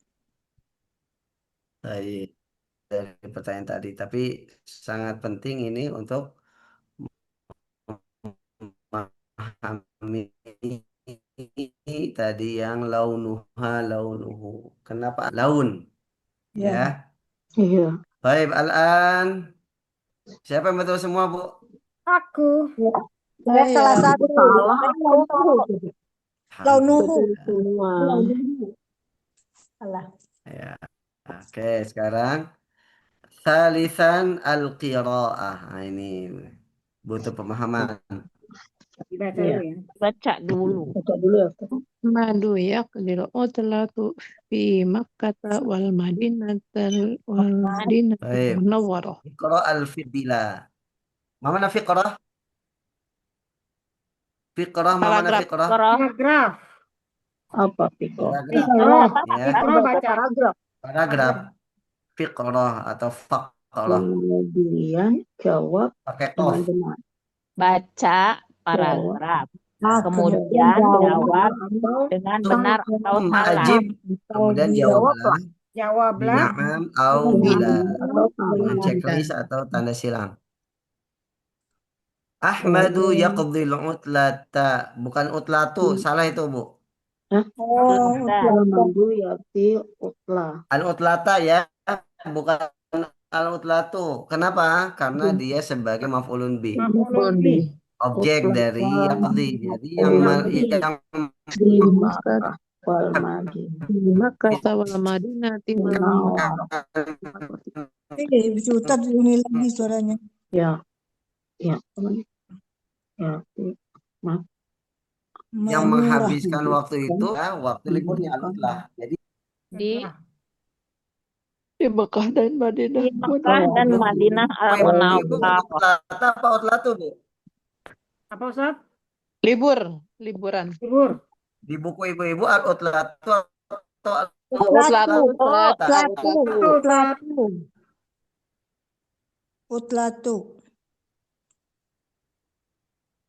Baik, dari pertanyaan tadi. Tapi sangat penting ini untuk memahami tadi yang launuha launuhu. Kenapa laun? Ya. Ya. Iya. Baik, Al-an. Siapa yang betul semua, Bu? Aku. Saya salah Aku satu. salah. Launuhu. Betul semua. Salah. Ya. Oke, sekarang salisan al-qiraah. Nah, ini butuh pemahaman. Dibaca Iya. dulu ya. Baca dulu. Baca dulu ya. Madu yaqdiru utlatu fi Makkah wal Madinatul Baik. Munawwarah. Iqra al-fi'la. Ma mana fiqrah? Fiqrah, ma mana Paragraf. fiqrah? Paragraf. Apa Piko? Paragraf. Ikro. Ya, Ikro baca. Paragraf. paragraf. Fiqrah atau faqrah. Kemudian jawab Pakai dengan qaf. benar. Baca paragraf. Ah, Kemudian jawab atau dengan benar atau Thumma salah. ajib. Kemudian jawablah. Jawablah. Bina'am au bila. atau Dengan salah. checklist atau tanda silang. Ahmadu yaqdil utlata. Bukan utlatu. Salah itu, Bu. Oh, Al-Madu yati utla. Al-utlata ya. Bukan al-utlatu. Kenapa? Karena dia sebagai maf'ulun bih. Maf'ulun bih. Objek dari yaqdi. Jadi yang Di Makkah wal Madinah. Makkah wal Madinati Munawwarah. Juta ini lagi suaranya. Ya. Ya. Ya. yang Murah. menghabiskan waktu itu ya, waktu liburnya al-utlah. Jadi Di Mekah dan Madinah. di Mekah dan Madinah Ibu al-Munawwarah. utlata apa utlatu, Bu? Apa Ustaz? Liburan. Libur. Di buku ibu-ibu al-utlatu atau Utlatu.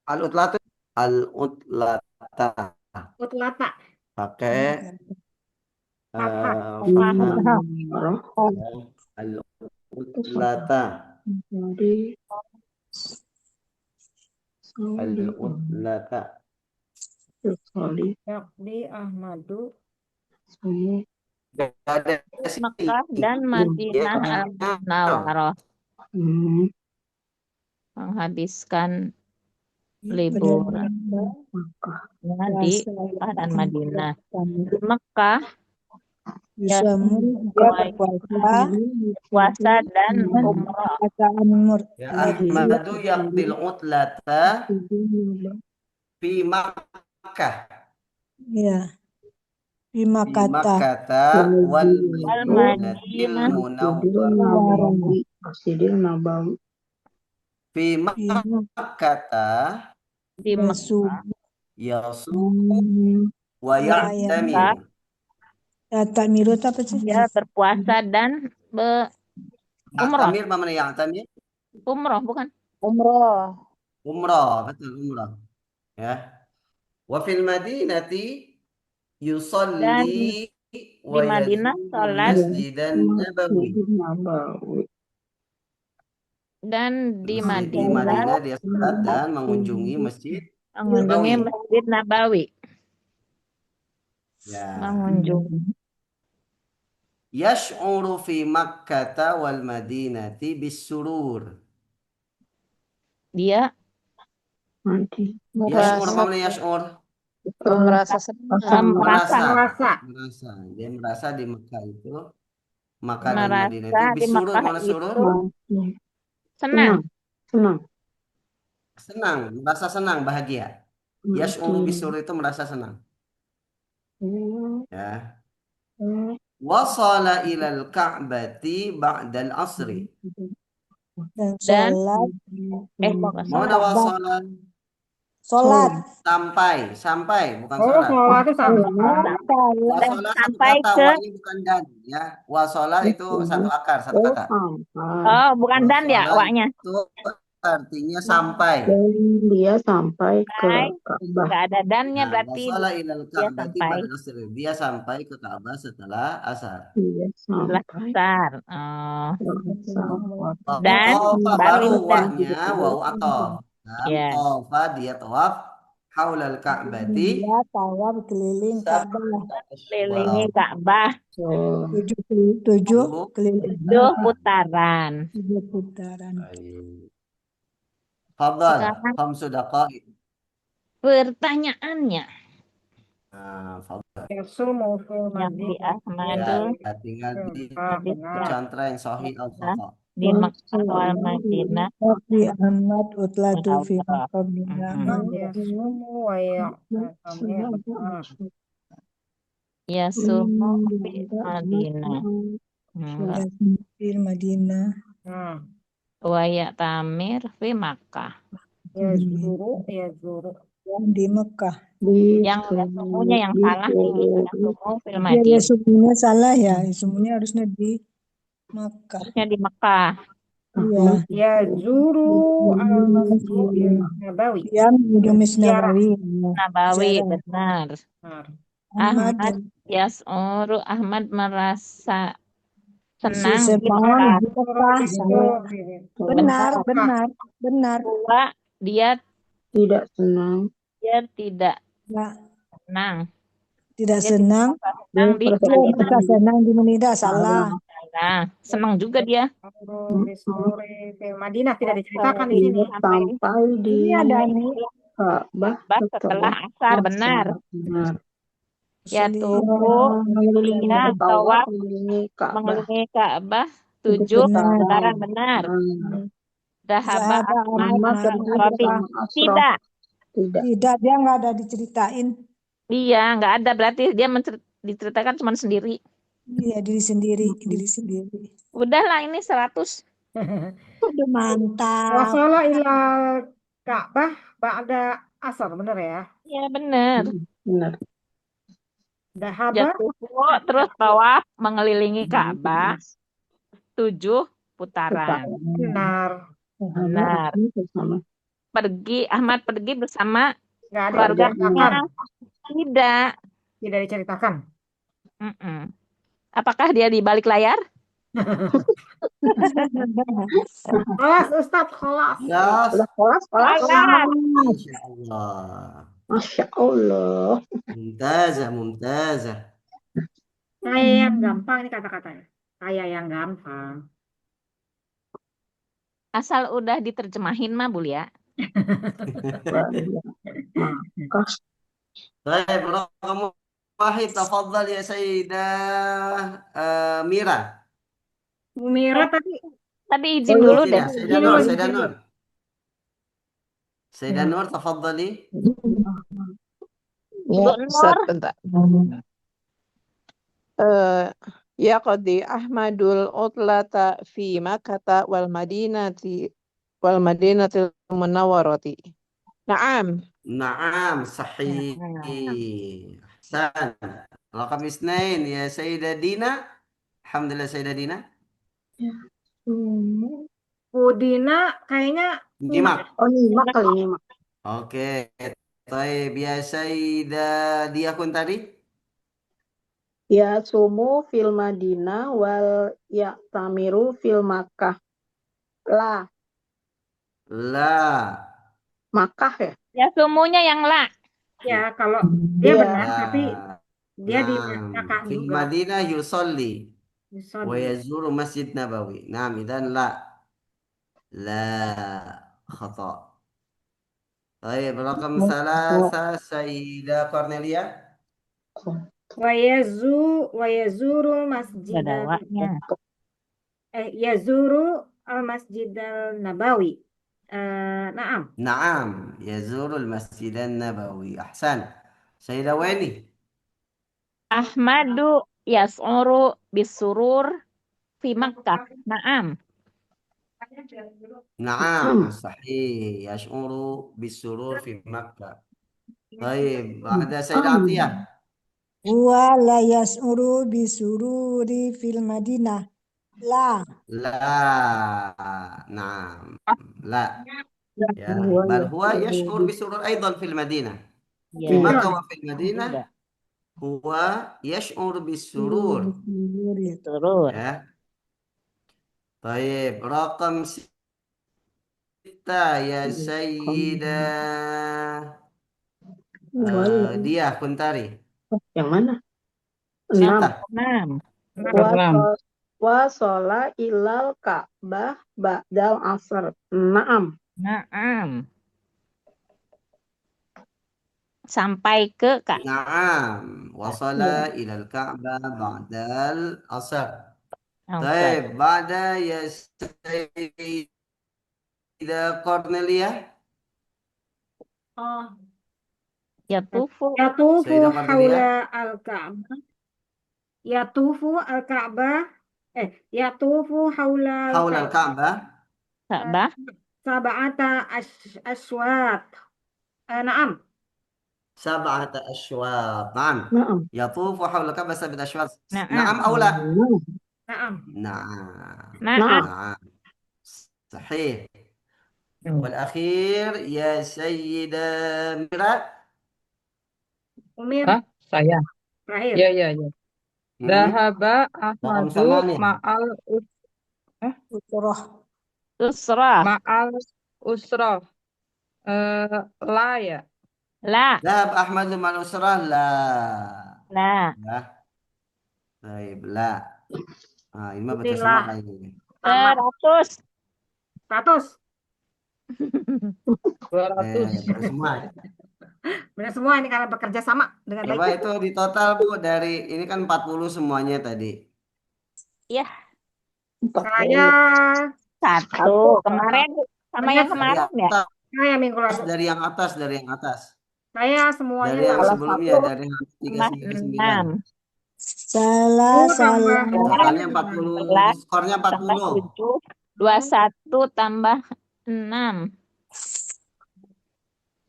al-utlatu al-utlata Utlata. pakai al-utlata al-utlata Yaqdi Ahmadu. Mekah dan Madinah al-Munawwarah. Menghabiskan liburan di Mekah dan Madinah. Di Mekah puasa dan umrah. Ya, Ahmadu yaqdil utlata fi Makkah. Ya. Fi Makkah wal Madinatil Munawwarah. Masjidil Nabawi. Fi Makkah Di Mekah yasum wa ya'tamir. Ya, takmiru apa sih? dia berpuasa dan umrah. Ya'tamir mana ya'tamir? Umrah bukan? Umrah, betul umrah. Ya. Wa fil Madinati yusalli wa Madinah yazuru salat Masjidan Nabawi. Dan di Di Madinah Madinah dia salat dan mengunjungi Masjid Masjid Nabawi. Ya. Mengunjungi. Yash'uru fi Makkah wal Madinati bisurur. Dia Yash'ur mana yash'ur? Merasa senang. Merasa. Dia merasa di Mekah itu Makkah dan Madinah itu bisurur mana surur? Senang. Merasa senang, bahagia. Yash'uru bisurur itu merasa senang. Ya. Wasala ilal Ka'bati ba'dal asri. Dan Mana wasala? sholat. Sampai, bukan Oh, sholat. sholat itu sampai. Wasola satu Sampai kata, ke- wanya bukan dan, ya. Wasola itu satu akar, satu kata. Oh, bukan dan ya Wasola waknya. itu artinya sampai. Dan dia sampai ke Sampai, Ka'bah. nggak ada dannya Nah, berarti wasala ilal dia Ka'bati sampai ba'da asr. Dia sampai ke Ka'bah setelah asar. Dia setelah sampai asar. Oh. Dan Tofa baru baru ini dah. wahnya wawu atof. Dan Ya, tofa dia tawaf haulal Ka'bati Dia tawaf keliling Ka'bah. kelilingi Wow. Ka'bah Oh. 7 keliling 7 putaran. 7 putaran. Baik. Fadal, Sekarang khamsu daqa'iq. pertanyaannya Nah, fadal. Yasumu fil yang di madinah. Ahmadul Ya, tinggal hadis Benar. dicontreng sahih al khata. di Mekah wal Madinah Tapi Ahmad utlatu fi al-Awrah. maqamina. Yasumu wa ya'tamir. Benar. Ya sumu fi Madinah. Fil Madinah. Wa ya'tamir fi Makkah. Yazuru. Di Mekah. Yang ya sumunya yang salah nih. Ya sumu fil Ya, Madinah. semuanya salah ya. Semuanya harusnya di Mekah. Harusnya di Mekah. Iya. Yazuru al-Masjid Nabawi. Dia menuju Masjid Ziarah. Nabawi. Nabawi, Ziarah. benar. Benar. Ahmad Ahmad Yas'uru Ahmad merasa senang Senang di Mekah. di Mekah. Benar, benar, benar. Dua, dia Tidak senang. tidak Ya, senang. tidak Dia senang. senang di Dia Madinah. merasa senang di Madinah. Salah. Nah, senang juga dia. Madinah tidak diceritakan di sini. Dia sampai di Ini ada nih. Ka'bah Setelah asar, benar. Benar. Ya tubuh dia tawaf mengelilingi Ka'bah 7 putaran, benar. Dahaba Ahmad Asrofi. Tidak. Tidak, dia nggak ada diceritain. Iya, nggak ada. Berarti dia diceritakan cuma sendiri. Iya, diri sendiri. Udahlah, ini 100. Udah mantap. Wasala ila Ka'bah ba'da asar, benar ya? Iya, benar. Benar. Dahaba Jatuh, terus tawaf mengelilingi Ka'bah 7 putaran. benar. Benar. Ahmad pergi bersama Nggak ada keluarganya. diceritakan. Tidak diceritakan. Apakah dia di balik layar? Kelas Ustadz, kelas. Ya, Kelas. Masya Allah. Masya Allah. Mumtazah. Kayak yang gampang ini kata-katanya. Kayak yang gampang. Asal udah diterjemahin mah, Bu ya. Baik, kamu wahid tafadhal ya Sayyidah Mira. Bu Mira Tadi izin dulu deh. Sayyidah Nur tafadhali. Ya, Ustaz, bentar. Ya qadi Ahmadul utlata fi Makkah wal Madinatil Munawwarati. Naam. Naam, sahih. Ahsan. Raqam 2 ya Sayyidah Dina. Alhamdulillah Sayyidah Dina. Bu Dina kayaknya Nyimak. Oh, nyimak kali nyimak. Oke. Baik, ya Sayyidah Diakun tadi. Ya sumu fil Madinah wal ya'tamiru fil Makkah. La. Makkah ya? Ya sumunya yang la. ya kalau dia benar tapi dia di Makkah Fil juga. Madinah yusolli wa yazuru Masjid Nabawi. Naam, idan la khata. Baik, raqam 3 Sayyidah Cornelia. Wa yazuru masjid yazuru al Masjid Nabawi. Naam. Naam, yazuru al-Masjid Nabawi. Ahsan. Sayyidah Weni. Ahmadu yas'uru bisurur fi Makkah. Naam. Naam, sahih. Yash'uru bisurur fi Makkah. Baik, ada Sayyidah Atiyah. Wa la yas'uru bisururi fil Madinah. لا لا نعم لا يا هو بل هو يشعر يشعر بالسرور أيضا في المدينة في Ya, مكة بالسرور وفي المدينة هو يشعر بالسرور بالسرور terus. ya. طيب رقم 6 يا سيدة dia Kuntari yang mana? 6. 6 Enam. Nomor 6. Wasola ilal Ka'bah ba'dal asr. 6. Naam. Sampai ke Kak. نعم وصل Ya. إلى الكعبة بعد العصر Oke. طيب بعد يا سيدة كورنيليا Oh, Yatufu. yatufu سيدة haula كورنيليا al-Ka'bah. Yatufu al-Ka'bah. Yatufu haula حول al-Ka'bah. الكعبة Ka'bah. Sab'ata aswat. Naam. 7 أشواط نعم Naam. يطوف حول الكعبة 7 أشواط Naam. نعم أو لا Naam. نعم Naam. نعم صحيح Hmm. والأخير يا سيدة ميرات Umir Ah, saya. terakhir. Ya, ya, ya. Dahaba رقم Ahmadu 8 Utroh. Tusrah. ma'al usroh. La ya. La. ذهب أحمد مع الأسرة لا La. لا طيب لا ini mah baca semua Itulah kayaknya 100. 100. 200. baru semua Benar semua ini karena bekerja sama dengan coba baik. itu di total Bu dari ini kan 40 semuanya tadi Ya, Saya 1. Kemarin sama Banyak yang dari kemarin ya. atas saya minggu lalu. dari yang atas Saya semuanya dari yang sama. sebelumnya dari yang Tambah 399 6. Salah tambah totalnya 11 40 skornya tambah 40 7. 21 tambah 6.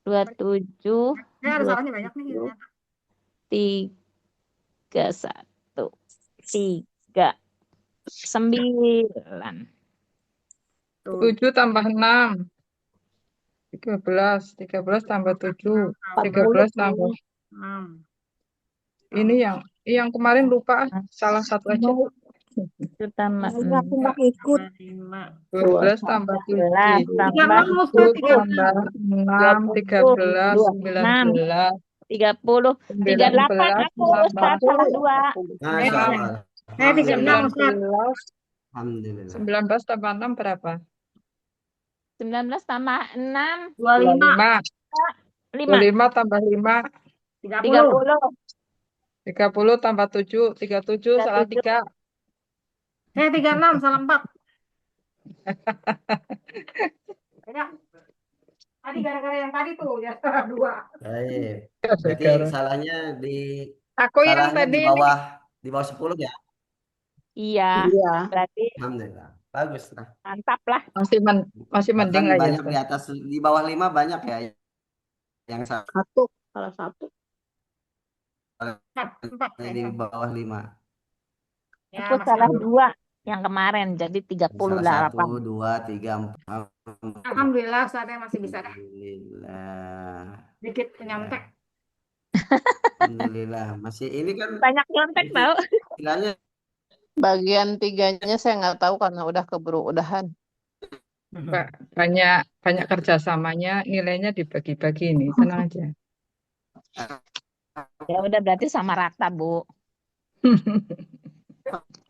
27. Saya ada salahnya banyak nih. 31. 3. 9. 7 tambah 6. 13. 13 tambah 7. 13 tambah. Ini yang kemarin lupa. Salah satu aja. 7 tambah Aku 6. mau ikut. 12 tambah 7. 11 tambah 7 tambah 6. 13. 19. 30. 38 aku Ustaz salah 2. Masya Allah Saya 36 Ustaz. 19. Alhamdulillah 19 tambah 6 berapa? 19 tambah 6. 25. 5. 25 tambah 5. 30. 30 tambah 7. 37 salah 3. Saya 36 salah 4. Banyak. Tadi gara-gara yang tadi tuh ya salah 2. baik berarti Gara-gara. salahnya Aku yang salahnya tadi di bawah 10 ya Iya. Iya. Berarti Alhamdulillah bagus lah mantap lah. masih mending bahkan lah ya. banyak di atas di bawah 5 banyak ya yang salah Salah satu. 4 di bawah 5 Ya, Aku masih salah ada. 2 yang kemarin jadi salah 1 38. 2 3 4 Alhamdulillah saya masih bisa dah. Alhamdulillah Dikit penyontek. Alhamdulillah masih ini kan Banyak nyontek tahu. istilahnya Bagian 3-nya saya nggak tahu karena udah keburu udahan. Banyak kerjasamanya, nilainya dibagi-bagi ini. Tenang aja. Ya udah berarti sama rata, Bu.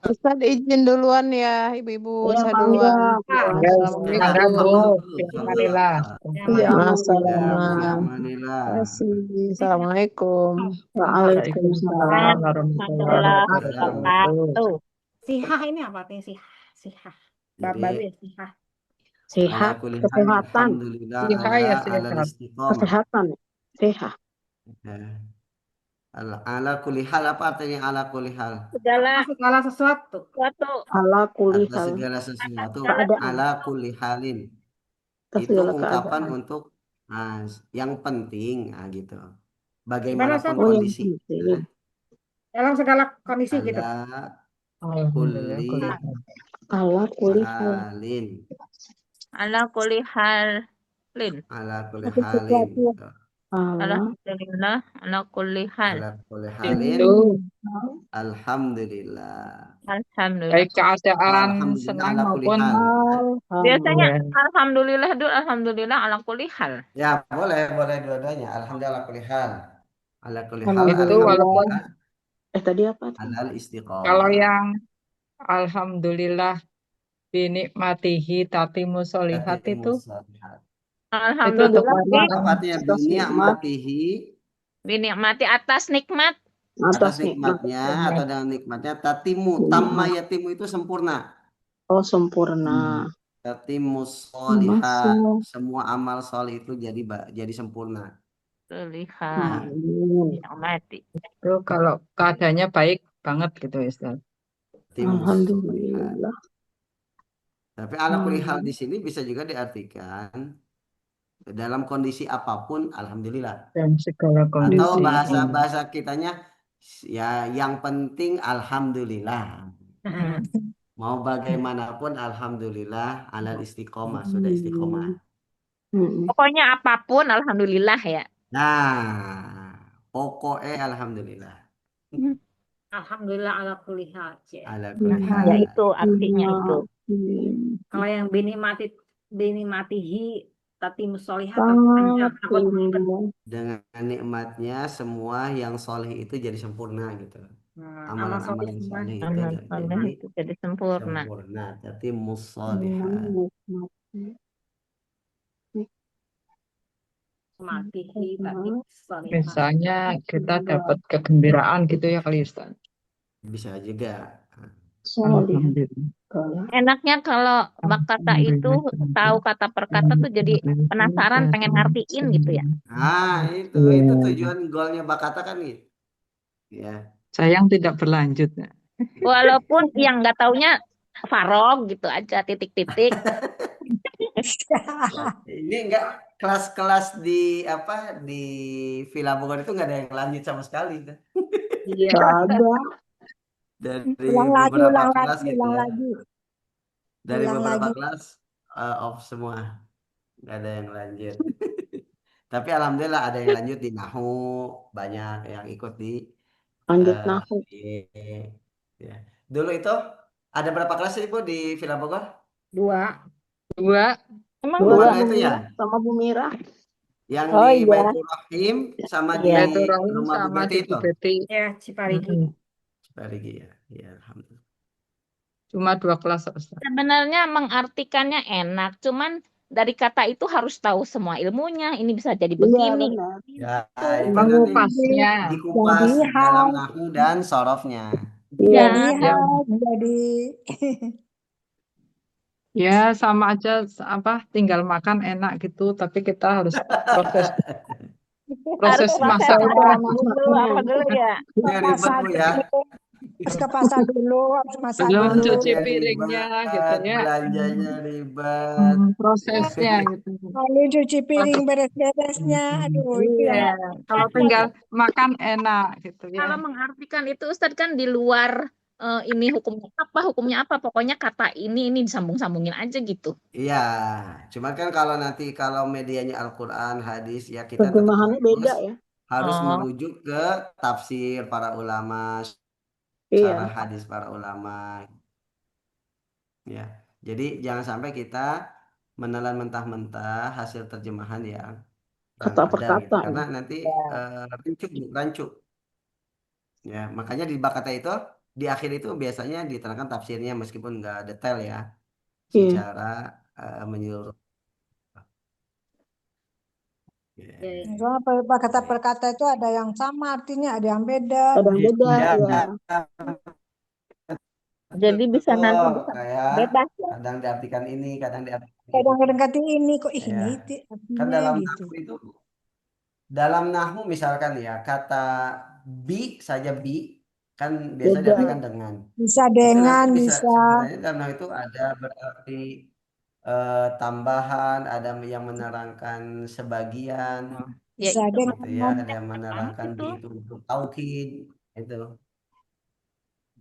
Ustaz izin duluan ya ibu-ibu Ya, saya mangga. duluan. Enggak, Assalamualaikum. Bu. Alhamdulillah Marilah. Ya, Assalamualaikum. Alhamdulillah Assalamualaikum. Waalaikumsalam. Warahmatullahi Wabarakatuh. wabarakatuh. Sihah ini apa artinya sihah? Sihah. Jadi Baru ya sihah. Sehat, ala kulli hal, kesehatan, alhamdulillah Siha ya, ala sehat. istiqomah kesehatan, sehat. ala kulli hal apa artinya ala kulli hal Segala sesuatu. Suatu Ala kulli atas hal, segala sesuatu keadaan, ala kulli halin atas itu segala ungkapan keadaan. untuk yang penting gitu Gimana, bagaimanapun Ustaz? Oh, yang kondisi penting. Dalam segala kondisi gitu. ala Alhamdulillah. kulli Kuliah. Ala kulli hal. halin. Ala kulli halin. Ala kulli Satu halin. sesuatu. Tuh. Ala Alhamdulillah ala kulli hal. Ala kulli halin. Itu Alhamdulillah. Alhamdulillah. baik keadaan Alhamdulillah senang ala kulli maupun hal. Biasanya ya. alhamdulillah dulu, alhamdulillah ala kulli hal. Ya, boleh dua-duanya. Alhamdulillah ala kulli hal. Ala kulli hal. Itu walaupun Alhamdulillah tadi apa tuh? alal kalau istiqomah. yang alhamdulillah binikmatihi tatimu solihat itu Musalihat. untuk Alhamdulillah wanita. Apa artinya atas nikmat. binikmatihi binikmati atas nikmat. atas Atas nikmat. nikmatnya atau dengan nikmatnya tatimu tamma yatimu itu sempurna. Oh, sempurna. Tatimu solihat Masuk. semua amal soleh itu jadi sempurna. Lihat Amin. binikmati. Itu kalau keadaannya baik banget gitu Ustaz. Tatimu solihat. Alhamdulillah. Tapi ala kulli hal di sini bisa juga diartikan dalam kondisi apapun alhamdulillah. Dan segala kondisi. Atau bahasa kitanya ya yang penting alhamdulillah. Mau bagaimanapun alhamdulillah alal istiqomah sudah istiqomah. Pokoknya apapun alhamdulillah ya. Nah, pokoknya alhamdulillah. Alhamdulillah ala kulli hal. Ala kulli hal. Ya itu artinya itu. Kalau yang binikmatihi tatimu solihat Dengan nikmatnya semua yang soleh itu jadi sempurna gitu. Amalan-amalan soleh itu jadi sempurna. Jadi mussolihat. Misalnya kita dapat kegembiraan gitu ya kali Ustaz. Bisa juga. Alhamdulillah. Enaknya kalau kata itu tahu kata per kata tuh jadi penasaran pengen ngertiin gitu ya. Ah, itu tujuan golnya Bakata kan gitu. Ya. Sayang tidak berlanjut. Walaupun yang nggak taunya Farog gitu aja titik-titik. Ini enggak kelas-kelas di Villa Bogor itu enggak ada yang lanjut sama sekali kan. Iya. ada. Dari Ulang beberapa kelas gitu ulang ya. lagi. Dari Ulang beberapa lagi. kelas off semua. Enggak ada yang lanjut. Tapi alhamdulillah ada yang lanjut di Nahu, banyak yang ikut di Lanjut Nahu. Ya. Dulu itu ada berapa kelas sih Ibu di Villa Bogor? 2. Emang Dua Mana itu ya? sama Bu Mira. Yang Oh, di iya. Baitur Rahim sama di Baitur Rahim rumah Bu sama Betty di itu. Bu Betty. Ya, Ciparigi. Ciparigi ya. Ya, alhamdulillah. Cuma 2 kelas Ustaz. Sebenarnya mengartikannya enak, cuman dari kata itu harus tahu semua ilmunya. Ini bisa jadi begini. Ya, itu nanti Mengupasnya. dikupas dalam nahu dan sorofnya. Ya. Jadi Ya sama aja tinggal makan enak gitu, tapi kita harus proses masak itu apa dulu ya. Ya, ribet Bu ya. harus ke pasar dulu, harus masak belum dulu. cuci piringnya gitu ya. Belanjanya ribet. Prosesnya gitu. Lalu cuci piring beres-beresnya, aduh itu Iya, kalau tinggal makan enak gitu ya. Kalau mengartikan itu Ustadz kan di luar ini hukumnya apa, pokoknya kata ini disambung-sambungin aja gitu. Iya, cuma kan kalau medianya Al-Quran, hadis ya kita tetap Terjemahannya beda ya. harus merujuk ke tafsir para ulama, Iya. syarah hadis para ulama. Ya, jadi jangan sampai kita menelan mentah-mentah hasil terjemahan yang Kata per ada gitu. kata. Karena nanti rancu. Ya, makanya di Bakata itu di akhir itu biasanya diterangkan tafsirnya meskipun nggak detail ya, secara menyeluruh. Soalnya kata per kata itu ada yang sama artinya, ada yang beda. Ada yang beda ya. Jadi bisa nanti bisa bebas ya. Kadang diartikan ini, kadang diartikan Kadang-kadang kata ini kok ini kan artinya dalam gitu. nahwu itu dalam nahwu misalkan ya kata bi saja bi kan biasa Beda. diartikan dengan. Bisa dengan, Itu nanti bisa. sebenarnya dalam nahwu itu ada berarti tambahan, ada yang menerangkan sebagian, Bisa itu dengan. gitu ya, ada yang menerangkan bi itu untuk taukid itu.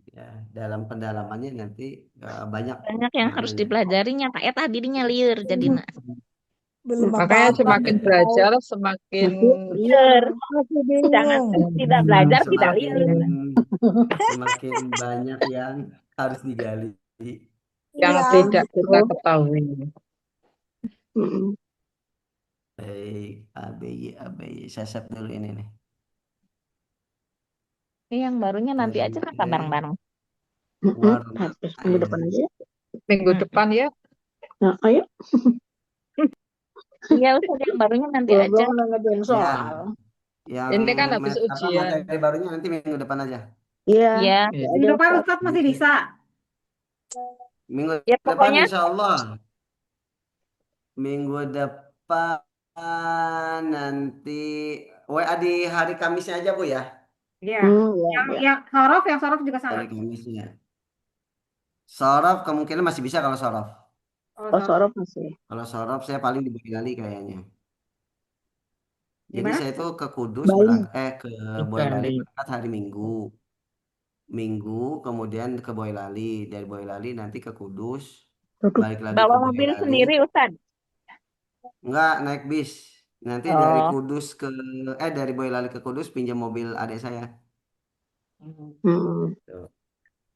Ya, dalam pendalamannya nanti banyak Banyak yang harus maknanya. dipelajarinya. Kak Eta dirinya liar jadi nak. Belum Makanya apa-apa semakin belum tahu. belajar, semakin Liar. Masih Jangan bingung. tidak belajar tidak Semakin liar. semakin banyak yang harus digali. yang Iya. tidak kita Betul. ketahui. Mm-mm. Baik, ABY. Saya save dulu ini nih. Ini yang barunya nanti aja Oke. kakak bareng-bareng. Mm-mm. Warna Habis minggu depan aja. Minggu Hmm. depan ya. Nah, ayo. Iya Ustaz, yang barunya nanti aja. Belum udah ngerjain yang soal. Ini kan habis ujian. materi barunya nanti minggu depan aja. Iya. Iya. Ya. Minggu depan Ustadz masih bisa. Minggu Ya depan pokoknya insya Allah. Minggu depan nanti WA di hari Kamisnya aja Bu ya. Iya. Ya, ya. Yang sorof juga sama. Hari Kamisnya. Sorof kemungkinan masih bisa kalau sorof. Oh, sorof masih. Kalau sorof saya paling di Boyolali kayaknya. Jadi Gimana? saya tuh ke Kudus Bali. ke Boyolali berangkat hari Minggu. Minggu kemudian ke Boyolali, dari Boyolali nanti ke Kudus, Aduh. balik lagi bawa ke mobil Boyolali. sendiri Ustaz. Enggak, naik bis. Nanti dari Oh. Kudus dari Boyolali ke Kudus pinjam mobil adik saya. Hmm. Tuh.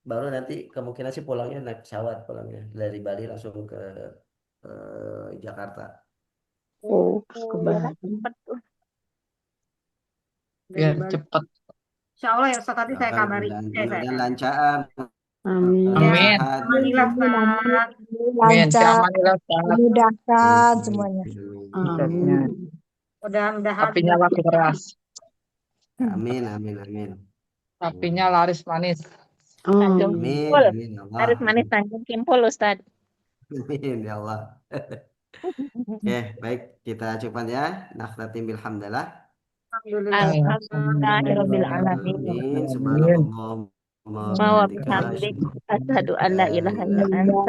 Baru nanti kemungkinan sih pulangnya naik pesawat pulangnya dari Bali langsung ke Jakarta. Oh, ke Ya kan Bali. cepet tuh. Biar cepat. Insya Allah ya Ustadz tadi saya Doakan kabari. mudah-mudahan lancar. Amin. Amin. Sehat. Alhamdulillah Ustaz. Amin. Lancar, Alhamdulillah sangat dimudahkan semuanya. sukses-nya. Mudah-mudahan Sapinya laku keras. Amin, amin, amin. Sapinya laris manis. Tanjung Amin. Amin, Kimpul. amin ya Allah. Harus manis Tanjung Kimpul Ustaz. Amin ya Allah. Oke, baik kita cukupkan ya. Nakhtatim bilhamdalillah. Alhamdulillahirabbil alamin. Amin. Subhanallah. Wa bihamdik asyhadu an la ilaha illa anta